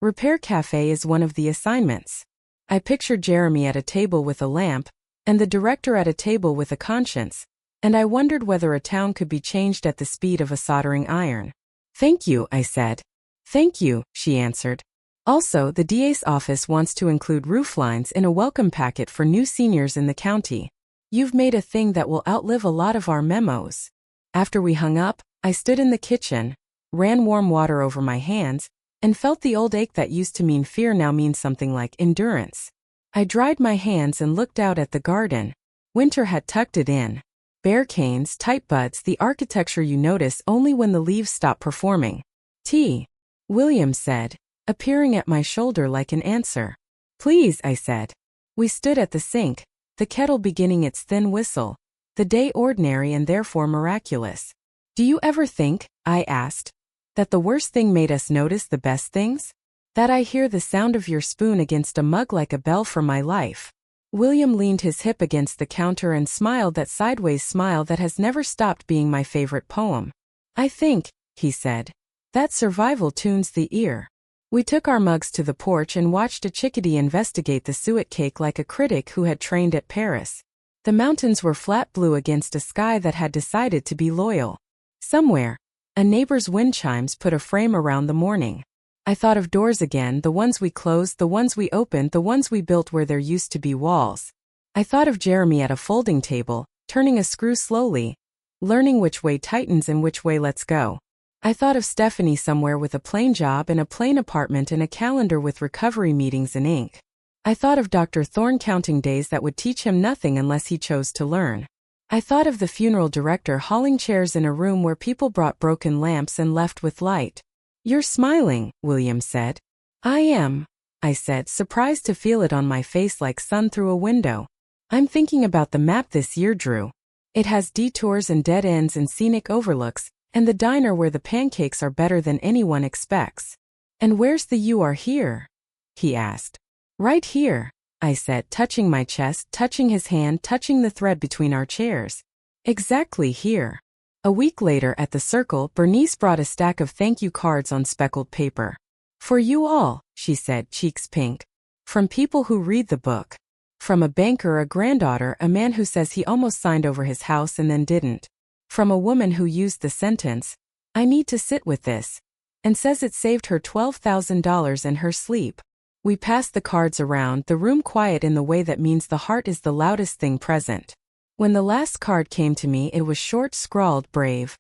Repair cafe is one of the assignments. I pictured Jeremy at a table with a lamp, and the director at a table with a conscience, and I wondered whether a town could be changed at the speed of a soldering iron. Thank you, I said. Thank you, she answered. Also, the DA's office wants to include rooflines in a welcome packet for new seniors in the county. You've made a thing that will outlive a lot of our memos. After we hung up, I stood in the kitchen, ran warm water over my hands, and felt the old ache that used to mean fear now means something like endurance. I dried my hands and looked out at the garden. Winter had tucked it in. Bare canes, tight buds, the architecture you notice only when the leaves stop performing. Tea, William said, appearing at my shoulder like an answer. Please, I said. We stood at the sink, the kettle beginning its thin whistle, the day ordinary and therefore miraculous. Do you ever think, I asked, that the worst thing made us notice the best things? That I hear the sound of your spoon against a mug like a bell for my life. William leaned his hip against the counter and smiled that sideways smile that has never stopped being my favorite poem. I think, he said, that survival tunes the ear. We took our mugs to the porch and watched a chickadee investigate the suet cake like a critic who had trained at Paris. The mountains were flat blue against a sky that had decided to be loyal. Somewhere, a neighbor's wind chimes put a frame around the morning. I thought of doors again, the ones we closed, the ones we opened, the ones we built where there used to be walls. I thought of Jeremy at a folding table, turning a screw slowly, learning which way tightens and which way lets go. I thought of Stephanie somewhere with a plain job and a plain apartment and a calendar with recovery meetings in ink. I thought of Dr. Thorne counting days that would teach him nothing unless he chose to learn. I thought of the funeral director hauling chairs in a room where people brought broken lamps and left with light. You're smiling, William said. I am, I said, surprised to feel it on my face like sun through a window. I'm thinking about the map this year, Drew. It has detours and dead ends and scenic overlooks, and the diner where the pancakes are better than anyone expects. And where's the you are here? He asked. Right here, I said, touching my chest, touching his hand, touching the thread between our chairs. Exactly here. A week later at the circle, Bernice brought a stack of thank you cards on speckled paper. For you all, she said, cheeks pink. From people who read the book. From a banker, a granddaughter, a man who says he almost signed over his house and then didn't. From a woman who used the sentence, I need to sit with this, and says it saved her $12,000 in her sleep. We passed the cards around, the room quiet in the way that means the heart is the loudest thing present. When the last card came to me, it was short, scrawled, brave.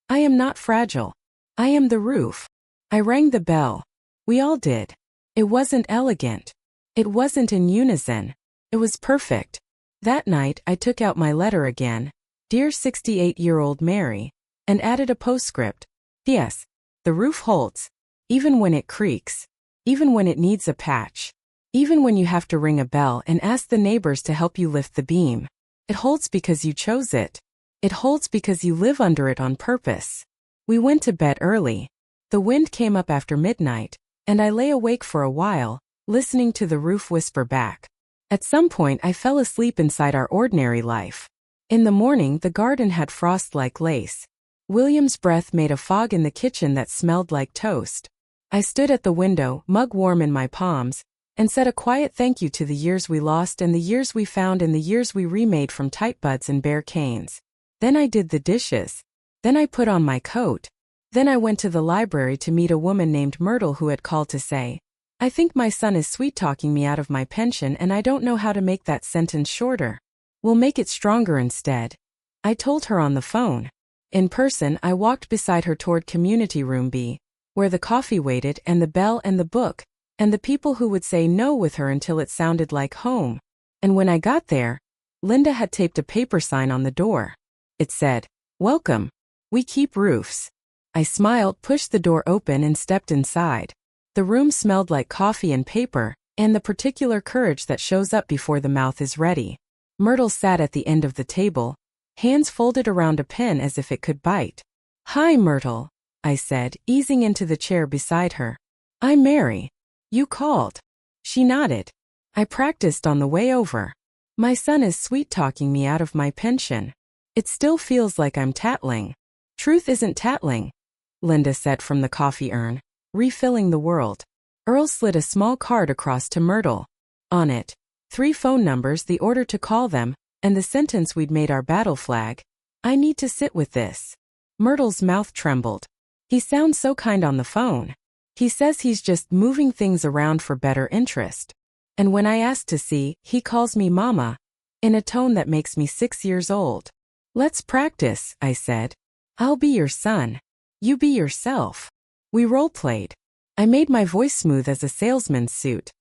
I am not fragile. I am the roof. I rang the bell. We all did. It wasn't elegant. It wasn't in unison. It was perfect. That night, I took out my letter again. Dear 68-year-old Mary, and added a postscript. Yes, the roof holds. Even when it creaks. Even when it needs a patch. Even when you have to ring a bell and ask the neighbors to help you lift the beam. It holds because you chose it. It holds because you live under it on purpose. We went to bed early. The wind came up after midnight, and I lay awake for a while, listening to the roof whisper back. At some point I fell asleep inside our ordinary life. In the morning the garden had frost like lace. William's breath made a fog in the kitchen that smelled like toast. I stood at the window, mug warm in my palms, and said a quiet thank you to the years we lost and the years we found and the years we remade from tight buds and bare canes. Then I did the dishes. Then I put on my coat. Then I went to the library to meet a woman named Myrtle who had called to say, I think my son is sweet-talking me out of my pension and I don't know how to make that sentence shorter. We'll make it stronger instead. I told her on the phone. In person, I walked beside her toward Community Room B, where the coffee waited and the bell and the book, and the people who would say no with her until it sounded like home. And when I got there, Linda had taped a paper sign on the door. It said, Welcome. We keep roofs. I smiled, pushed the door open and stepped inside. The room smelled like coffee and paper, and the particular courage that shows up before the mouth is ready. Myrtle sat at the end of the table, hands folded around a pen as if it could bite. Hi, Myrtle, I said, easing into the chair beside her. I'm Mary. You called. She nodded. I practiced on the way over. My son is sweet-talking me out of my pension. It still feels like I'm tattling. Truth isn't tattling, Linda said from the coffee urn, refilling the world. Earl slid a small card across to Myrtle. On it, 3 phone numbers, the order to call them, and the sentence we'd made our battle flag. I need to sit with this. Myrtle's mouth trembled. He sounds so kind on the phone. He says he's just moving things around for better interest. And when I ask to see, he calls me Mama, in a tone that makes me 6 years old. Let's practice, I said. I'll be your son. You be yourself. We role-played. I made my voice smooth as a salesman's suit.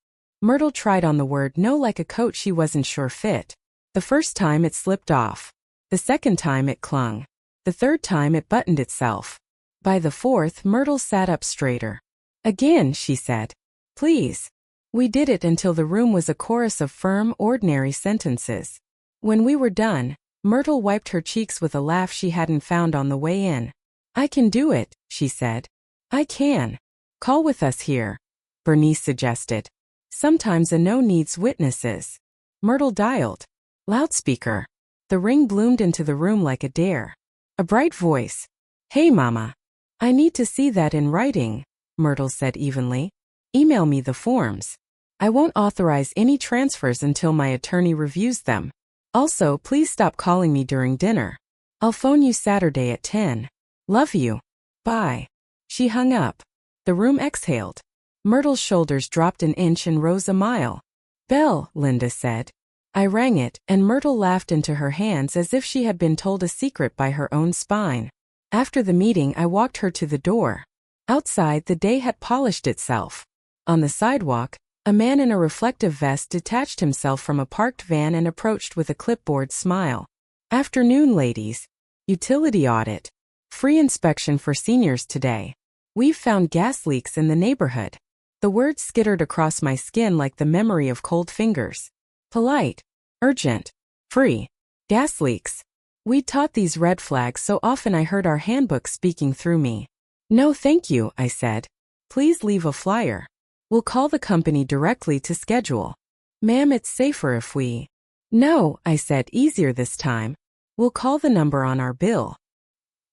Myrtle tried on the word no like a coat she wasn't sure fit. The first time it slipped off. The second time it clung. The third time it buttoned itself. By the fourth, Myrtle sat up straighter. Again, she said. Please. We did it until the room was a chorus of firm, ordinary sentences. When we were done, Myrtle wiped her cheeks with a laugh she hadn't found on the way in. I can do it, she said. I can. Call with us here, Bernice suggested. Sometimes a no needs witnesses. Myrtle dialed. Loudspeaker. The ring bloomed into the room like a dare. A bright voice. Hey, Mama. I need to see that in writing, Myrtle said evenly. Email me the forms. I won't authorize any transfers until my attorney reviews them. Also, please stop calling me during dinner. I'll phone you Saturday at 10. Love you. Bye. She hung up. The room exhaled. Myrtle's shoulders dropped an inch and rose a mile. Bell, Linda said. I rang it, and Myrtle laughed into her hands as if she had been told a secret by her own spine. After the meeting, I walked her to the door. Outside, the day had polished itself. On the sidewalk, a man in a reflective vest detached himself from a parked van and approached with a clipboard smile. Afternoon, ladies. Utility audit. Free inspection for seniors today. We've found gas leaks in the neighborhood. The words skittered across my skin like the memory of cold fingers. Polite. Urgent. Free. Gas leaks. We'd taught these red flags so often I heard our handbook speaking through me. No thank you, I said. Please leave a flyer. We'll call the company directly to schedule. Ma'am, it's safer if we... No, I said, easier this time. We'll call the number on our bill.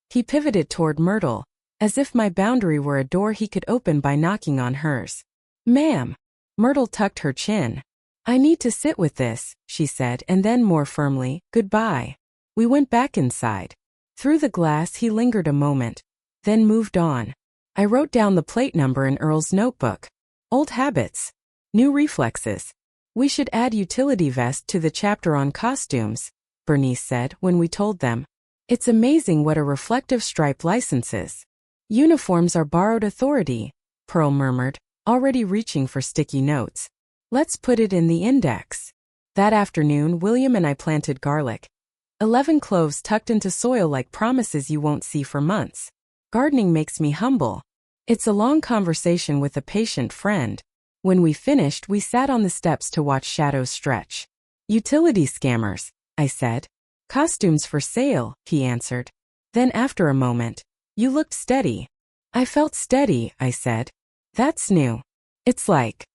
He pivoted toward Myrtle, as if my boundary were a door he could open by knocking on hers. Ma'am. Myrtle tucked her chin. I need to sit with this, she said, and then more firmly, goodbye. We went back inside. Through the glass he lingered a moment, then moved on. I wrote down the plate number in Earl's notebook. Old habits. New reflexes. We should add utility vest to the chapter on costumes, Bernice said when we told them. It's amazing what a reflective stripe licenses. Uniforms are borrowed authority, Pearl murmured, already reaching for sticky notes. Let's put it in the index. That afternoon, William and I planted garlic. 11 cloves tucked into soil like promises you won't see for months. Gardening makes me humble. It's a long conversation with a patient friend. When we finished, we sat on the steps to watch shadows stretch. Utility scammers, I said. Costumes for sale, he answered. Then after a moment, you looked steady. I felt steady, I said. That's new. It's like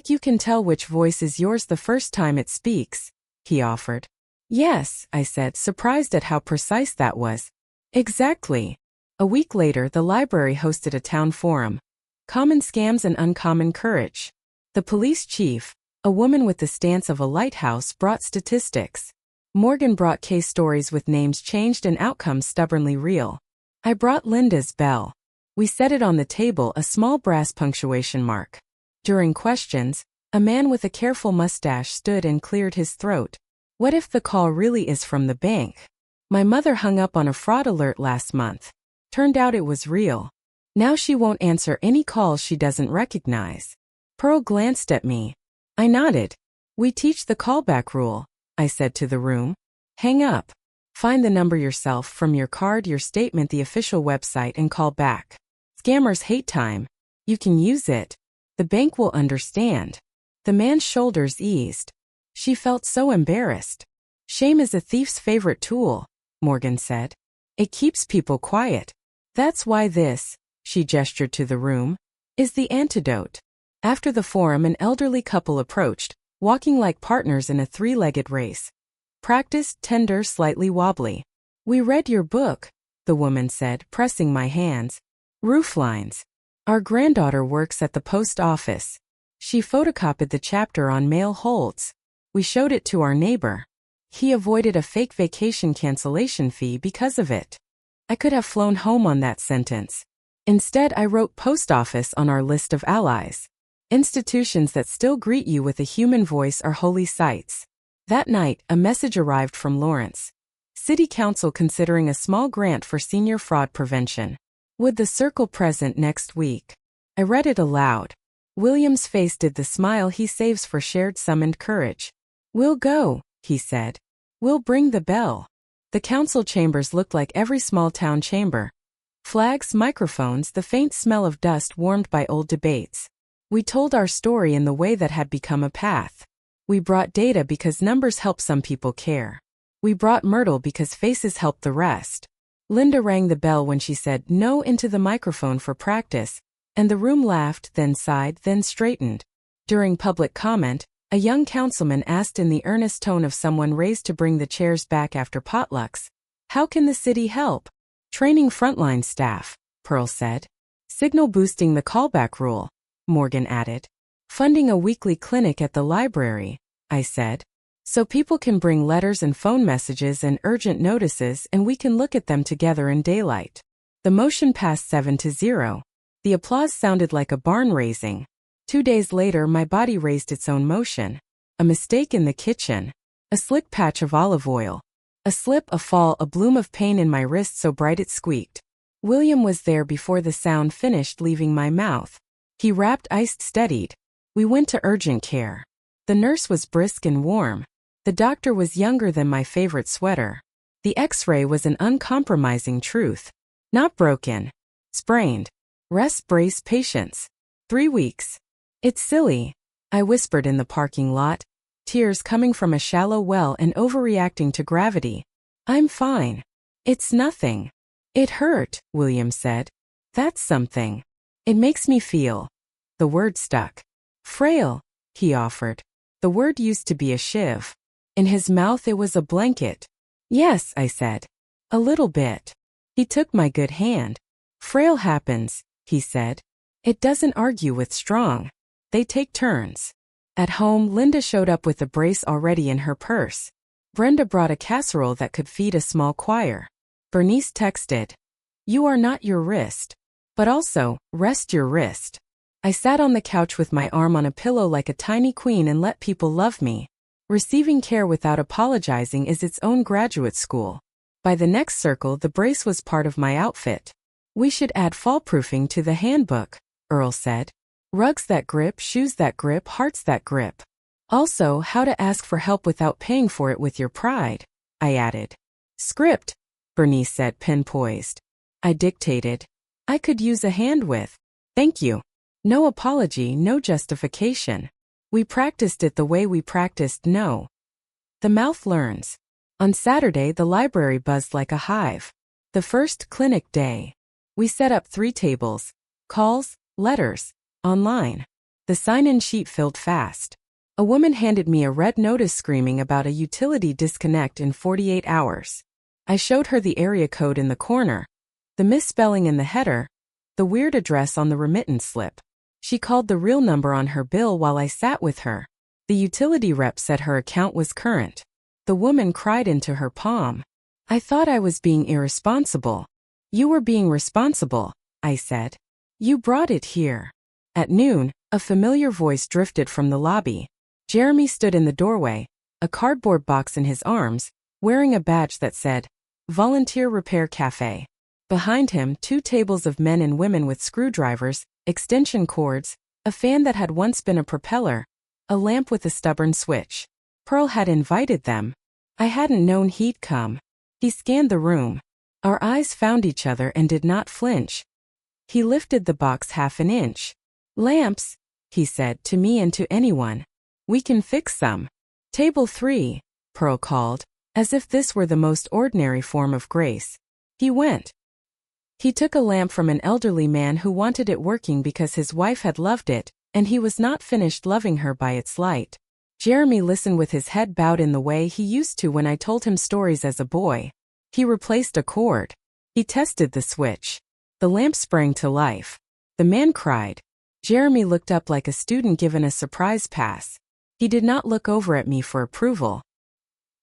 you can tell which voice is yours the first time it speaks, he offered. Yes, I said, surprised at how precise that was. Exactly. A week later, the library hosted a town forum. Common scams and uncommon courage. The police chief, a woman with the stance of a lighthouse, brought statistics. Morgan brought case stories with names changed and outcomes stubbornly real. I brought Linda's bell. We set it on the table, a small brass punctuation mark. During questions, a man with a careful mustache stood and cleared his throat. What if the call really is from the bank? My mother hung up on a fraud alert last month. Turned out it was real. Now she won't answer any calls she doesn't recognize. Pearl glanced at me. I nodded. We teach the callback rule, I said to the room. Hang up. Find the number yourself from your card, your statement, the official website, and call back. Scammers hate time. You can use it. The bank will understand. The man's shoulders eased. She felt so embarrassed. Shame is a thief's favorite tool, Morgan said. It keeps people quiet. That's why this, she gestured to the room, is the antidote. After the forum, an elderly couple approached, walking like partners in a three-legged race. Practiced, tender, slightly wobbly. We read your book, the woman said, pressing my hands. Rooflines. Our granddaughter works at the post office. She photocopied the chapter on mail holds. We showed it to our neighbor. He avoided a fake vacation cancellation fee because of it. I could have flown home on that sentence. Instead, I wrote post office on our list of allies. Institutions that still greet you with a human voice are holy sites. That night, a message arrived from Lawrence. City Council considering a small grant for senior fraud prevention. Would the circle present next week? I read it aloud. William's face did the smile he saves for shared summoned courage. We'll go, he said. We'll bring the bell. The council chambers looked like every small town chamber. Flags, microphones, the faint smell of dust warmed by old debates. We told our story in the way that had become a path. We brought data because numbers help some people care. We brought myrtle because faces help the rest. Linda rang the bell when she said no into the microphone for practice, and the room laughed, then sighed, then straightened. During public comment, a young councilman asked in the earnest tone of someone raised to bring the chairs back after potlucks, "How can the city help?" "Training frontline staff," Pearl said. "Signal boosting the callback rule," Morgan added. "Funding a weekly clinic at the library," I said. "So people can bring letters and phone messages and urgent notices and we can look at them together in daylight." The motion passed 7-0. The applause sounded like a barn raising. 2 days later, my body raised its own motion. A mistake in the kitchen. A slick patch of olive oil. A slip, a fall, a bloom of pain in my wrist so bright it squeaked. William was there before the sound finished leaving my mouth. He rapped, iced, steadied. We went to urgent care. The nurse was brisk and warm. The doctor was younger than my favorite sweater. The X-ray was an uncompromising truth. Not broken. Sprained. Rest, brace, patience. 3 weeks. It's silly, I whispered in the parking lot, tears coming from a shallow well and overreacting to gravity. I'm fine. It's nothing. It hurt, William said. That's something. It makes me feel. The word stuck. Frail, he offered. The word used to be a shiv. In his mouth it was a blanket. Yes, I said. A little bit. He took my good hand. Frail happens, he said. It doesn't argue with strong. They take turns. At home, Linda showed up with a brace already in her purse. Brenda brought a casserole that could feed a small choir. Bernice texted, "You are not your wrist." But also, rest your wrist. I sat on the couch with my arm on a pillow like a tiny queen and let people love me. Receiving care without apologizing is its own graduate school. By the next circle, the brace was part of my outfit. We should add fall-proofing to the handbook, Earl said. Rugs that grip, shoes that grip, hearts that grip. Also, how to ask for help without paying for it with your pride, I added. Script, Bernice said, pen poised. I dictated. I could use a hand with. Thank you. No apology, no justification. We practiced it the way we practiced no. The mouth learns. On Saturday, the library buzzed like a hive. The first clinic day. We set up 3 tables. Calls, letters, online. The sign-in sheet filled fast. A woman handed me a red notice screaming about a utility disconnect in 48 hours. I showed her the area code in the corner, the misspelling in the header, the weird address on the remittance slip. She called the real number on her bill while I sat with her. The utility rep said her account was current. The woman cried into her palm. I thought I was being irresponsible. You were being responsible, I said. You brought it here. At noon, a familiar voice drifted from the lobby. Jeremy stood in the doorway, a cardboard box in his arms, wearing a badge that said, Volunteer Repair Cafe. Behind him, 2 tables of men and women with screwdrivers, extension cords, a fan that had once been a propeller, a lamp with a stubborn switch. Pearl had invited them. I hadn't known he'd come. He scanned the room. Our eyes found each other and did not flinch. He lifted the box half an inch. Lamps, he said to me and to anyone. We can fix some. Table 3, Pearl called, as if this were the most ordinary form of grace. He went. He took a lamp from an elderly man who wanted it working because his wife had loved it, and he was not finished loving her by its light. Jeremy listened with his head bowed in the way he used to when I told him stories as a boy. He replaced a cord. He tested the switch. The lamp sprang to life. The man cried. Jeremy looked up like a student given a surprise pass. He did not look over at me for approval.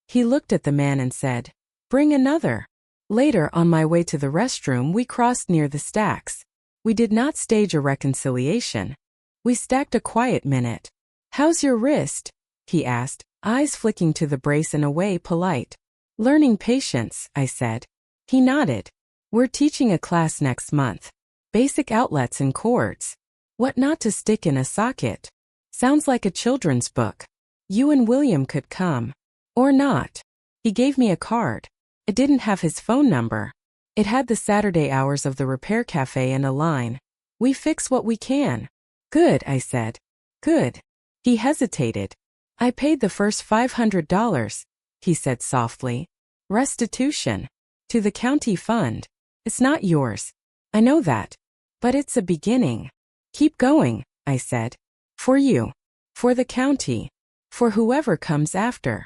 He looked at the man and said, "Bring another." Later, on my way to the restroom, we crossed near the stacks. We did not stage a reconciliation. We stacked a quiet minute. "How's your wrist?" he asked, eyes flicking to the brace in a way polite. "Learning patience," I said. He nodded. "We're teaching a class next month. Basic outlets and cords. What not to stick in a socket. Sounds like a children's book. You and William could come. Or not." He gave me a card. It didn't have his phone number. It had the Saturday hours of the repair cafe and a line. "We fix what we can." "Good," I said. "Good." He hesitated. "I paid the first $500, he said softly. "Restitution. To the county fund. It's not yours. I know that. But it's a beginning. Keep going," I said. "For you. For the county. For whoever comes after."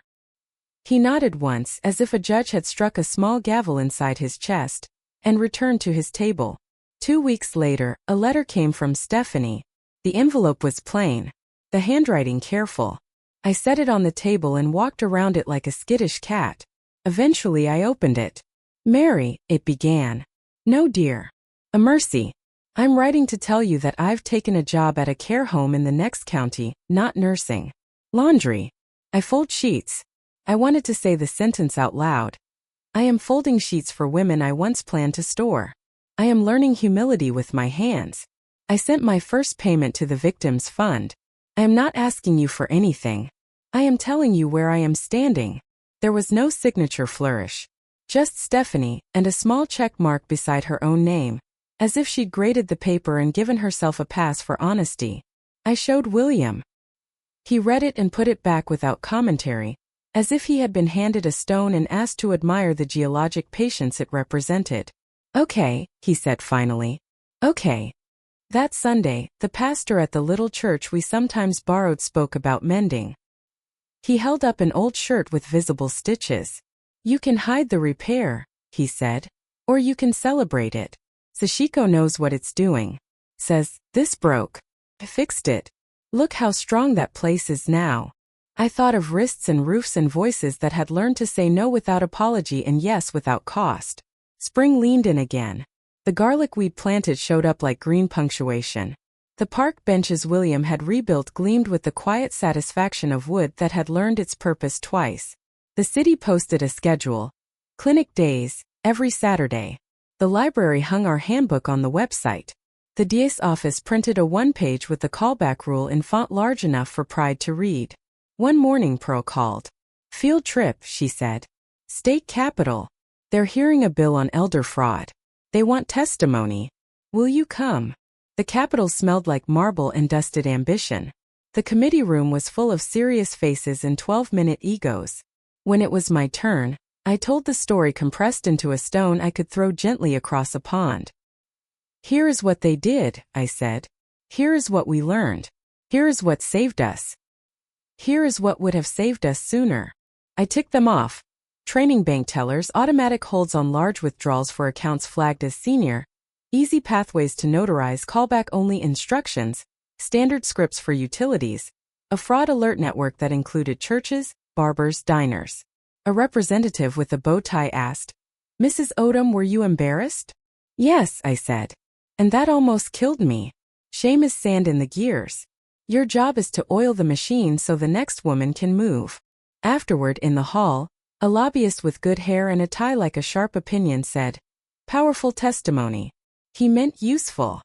He nodded once as if a judge had struck a small gavel inside his chest, and returned to his table. 2 weeks later, a letter came from Stephanie. The envelope was plain. The handwriting careful. I set it on the table and walked around it like a skittish cat. Eventually I opened it. "Mary," it began. "No, dear. A mercy. I'm writing to tell you that I've taken a job at a care home in the next county, not nursing. Laundry. I fold sheets." I wanted to say the sentence out loud. I am folding sheets for women I once planned to store. I am learning humility with my hands. I sent my first payment to the victims fund. I am not asking you for anything. I am telling you where I am standing. There was no signature flourish. Just Stephanie, and a small check mark beside her own name, as if she'd graded the paper and given herself a pass for honesty. I showed William. He read it and put it back without commentary, as if he had been handed a stone and asked to admire the geologic patience it represented. "Okay," he said finally. "Okay." That Sunday, the pastor at the little church we sometimes borrowed spoke about mending. He held up an old shirt with visible stitches. "You can hide the repair," he said. "Or you can celebrate it. Sashiko knows what it's doing. Says, this broke. I fixed it. Look how strong that place is now." I thought of wrists and roofs and voices that had learned to say no without apology and yes without cost. Spring leaned in again. The garlic we'd planted showed up like green punctuation. The park benches William had rebuilt gleamed with the quiet satisfaction of wood that had learned its purpose twice. The city posted a schedule. Clinic days, every Saturday. The library hung our handbook on the website. The DA's office printed a one-page with the callback rule in font large enough for Pride to read. One morning Pearl called. "Field trip," she said. "State Capitol. They're hearing a bill on elder fraud. They want testimony. Will you come?" The Capitol smelled like marble and dusted ambition. The committee room was full of serious faces and 12-minute egos. When it was my turn, I told the story compressed into a stone I could throw gently across a pond. "Here is what they did," I said. "Here is what we learned. Here is what saved us. Here is what would have saved us sooner." I ticked them off. Training bank tellers, automatic holds on large withdrawals for accounts flagged as senior, easy pathways to notarize callback-only instructions, standard scripts for utilities, a fraud alert network that included churches, barbers, diners. A representative with a bow tie asked, "Mrs. Odom, were you embarrassed?" "Yes," I said. "And that almost killed me. Shame is sand in the gears. Your job is to oil the machine so the next woman can move." Afterward, in the hall, a lobbyist with good hair and a tie like a sharp opinion said, "Powerful testimony." He meant useful.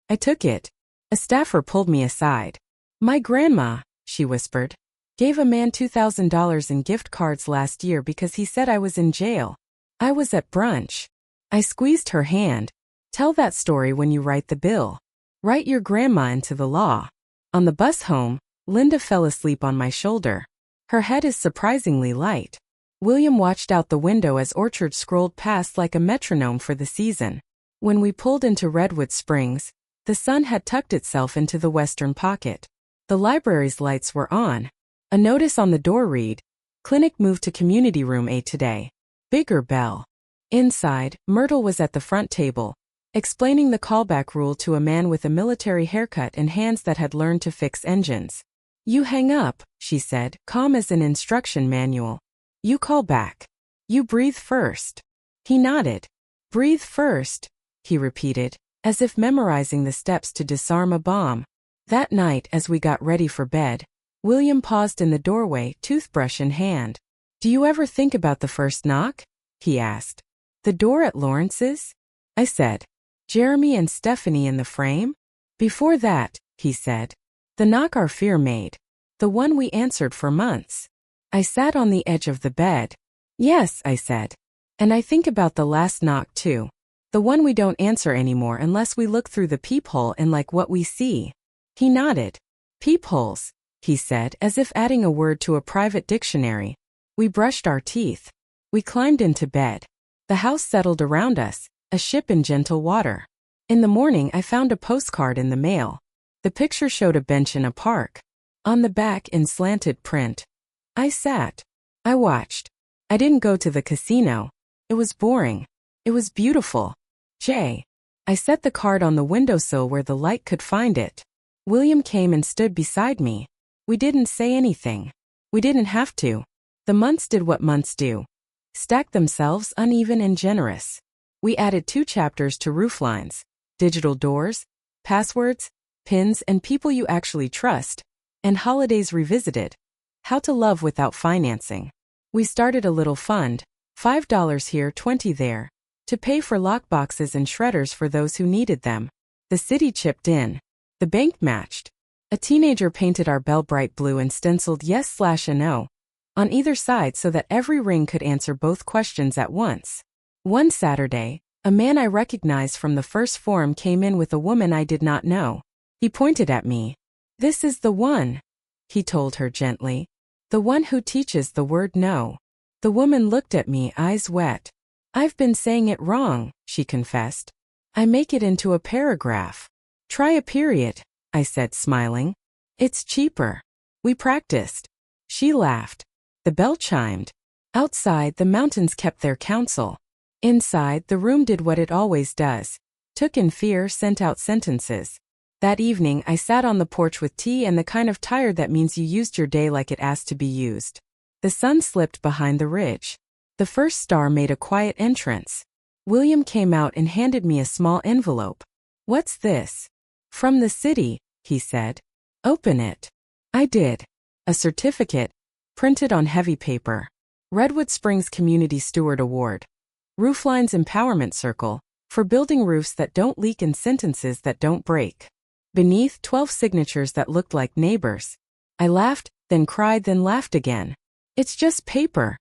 I took it. A staffer pulled me aside. "My grandma," she whispered, "gave a man $2,000 in gift cards last year because he said I was in jail. I was at brunch." I squeezed her hand. "Tell that story when you write the bill. Write your grandma into the law." On the bus home, Linda fell asleep on my shoulder. Her head is surprisingly light. William watched out the window as Orchard scrolled past like a metronome for the season. When we pulled into Redwood Springs, the sun had tucked itself into the western pocket. The library's lights were on. A notice on the door read, "Clinic moved to Community Room A today." Bigger bell. Inside, Myrtle was at the front table, explaining the callback rule to a man with a military haircut and hands that had learned to fix engines. "You hang up," she said, calm as an instruction manual. "You call back. You breathe first." He nodded. "Breathe first," he repeated, as if memorizing the steps to disarm a bomb. That night, as we got ready for bed, William paused in the doorway, toothbrush in hand. "Do you ever think about the first knock?" he asked. "The door at Lawrence's?" I said. "Jeremy and Stephanie in the frame?" "Before that," he said. "The knock our fear made. The one we answered for months." I sat on the edge of the bed. "Yes," I said. "And I think about the last knock too. The one we don't answer anymore unless we look through the peephole and like what we see." He nodded. "Peepholes," he said, as if adding a word to a private dictionary. We brushed our teeth. We climbed into bed. The house settled around us, a ship in gentle water. In the morning, I found a postcard in the mail. The picture showed a bench in a park. On the back, in slanted print. I sat. I watched. I didn't go to the casino. It was boring. It was beautiful. Jay. I set the card on the windowsill where the light could find it. William came and stood beside me. We didn't say anything. We didn't have to. The months did what months do. Stacked themselves uneven and generous. We added 2 chapters to rooflines, digital doors, passwords, pins, and people you actually trust, and holidays revisited. How to love without financing. We started a little fund, $5 here, $20 there, to pay for lockboxes and shredders for those who needed them. The city chipped in. The bank matched. A teenager painted our bell bright blue and stenciled yes/no on either side so that every ring could answer both questions at once. One Saturday, a man I recognized from the first forum came in with a woman I did not know. He pointed at me. "This is the one," he told her gently. "The one who teaches the word no." The woman looked at me, eyes wet. "I've been saying it wrong," she confessed. "I make it into a paragraph." "Try a period," I said, smiling. "It's cheaper." We practiced. She laughed. The bell chimed. Outside, the mountains kept their counsel. Inside, the room did what it always does. Took in fear, sent out sentences. That evening, I sat on the porch with tea and the kind of tired that means you used your day like it asked to be used. The sun slipped behind the ridge. The first star made a quiet entrance. William came out and handed me a small envelope. "What's this?" "From the city," he said. "Open it." I did. A certificate, printed on heavy paper. Redwood Springs Community Steward Award. Rooflines Empowerment Circle, for building roofs that don't leak and sentences that don't break. Beneath, 12 signatures that looked like neighbors. I laughed, then cried, then laughed again. "It's just paper,"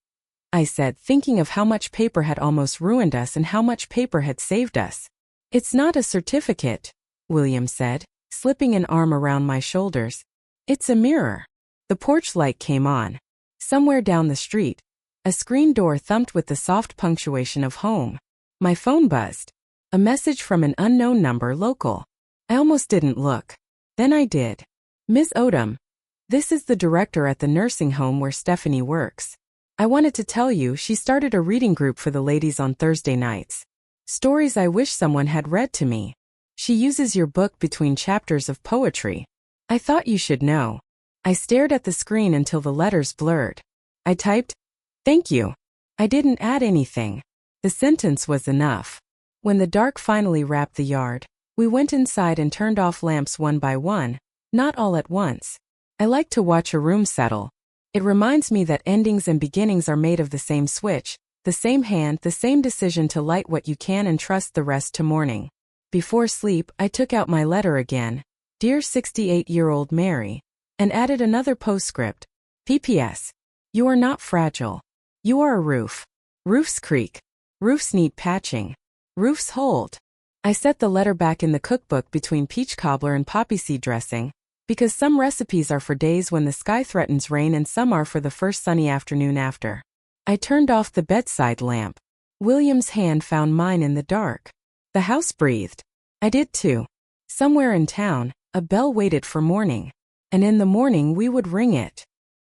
I said, thinking of how much paper had almost ruined us and how much paper had saved us. "It's not a certificate," William said, slipping an arm around my shoulders. "It's a mirror." The porch light came on. Somewhere down the street, a screen door thumped with the soft punctuation of home. My phone buzzed. A message from an unknown number, local. I almost didn't look. Then I did. "Ms. Odom, this is the director at the nursing home where Stephanie works. I wanted to tell you she started a reading group for the ladies on Thursday nights. Stories I wish someone had read to me. She uses your book between chapters of poetry. I thought you should know." I stared at the screen until the letters blurred. I typed, "Thank you." I didn't add anything. The sentence was enough. When the dark finally wrapped the yard, we went inside and turned off lamps one by one, not all at once. I like to watch a room settle. It reminds me that endings and beginnings are made of the same switch, the same hand, the same decision to light what you can and trust the rest to morning. Before sleep, I took out my letter again, "Dear 68-year-old Mary," and added another postscript, "P.P.S. You are not fragile. You are a roof. Roofs creak. Roofs need patching. Roofs hold." I set the letter back in the cookbook between peach cobbler and poppy seed dressing, because some recipes are for days when the sky threatens rain and some are for the first sunny afternoon after. I turned off the bedside lamp. William's hand found mine in the dark. The house breathed. I did too. Somewhere in town, a bell waited for morning. And in the morning we would ring it.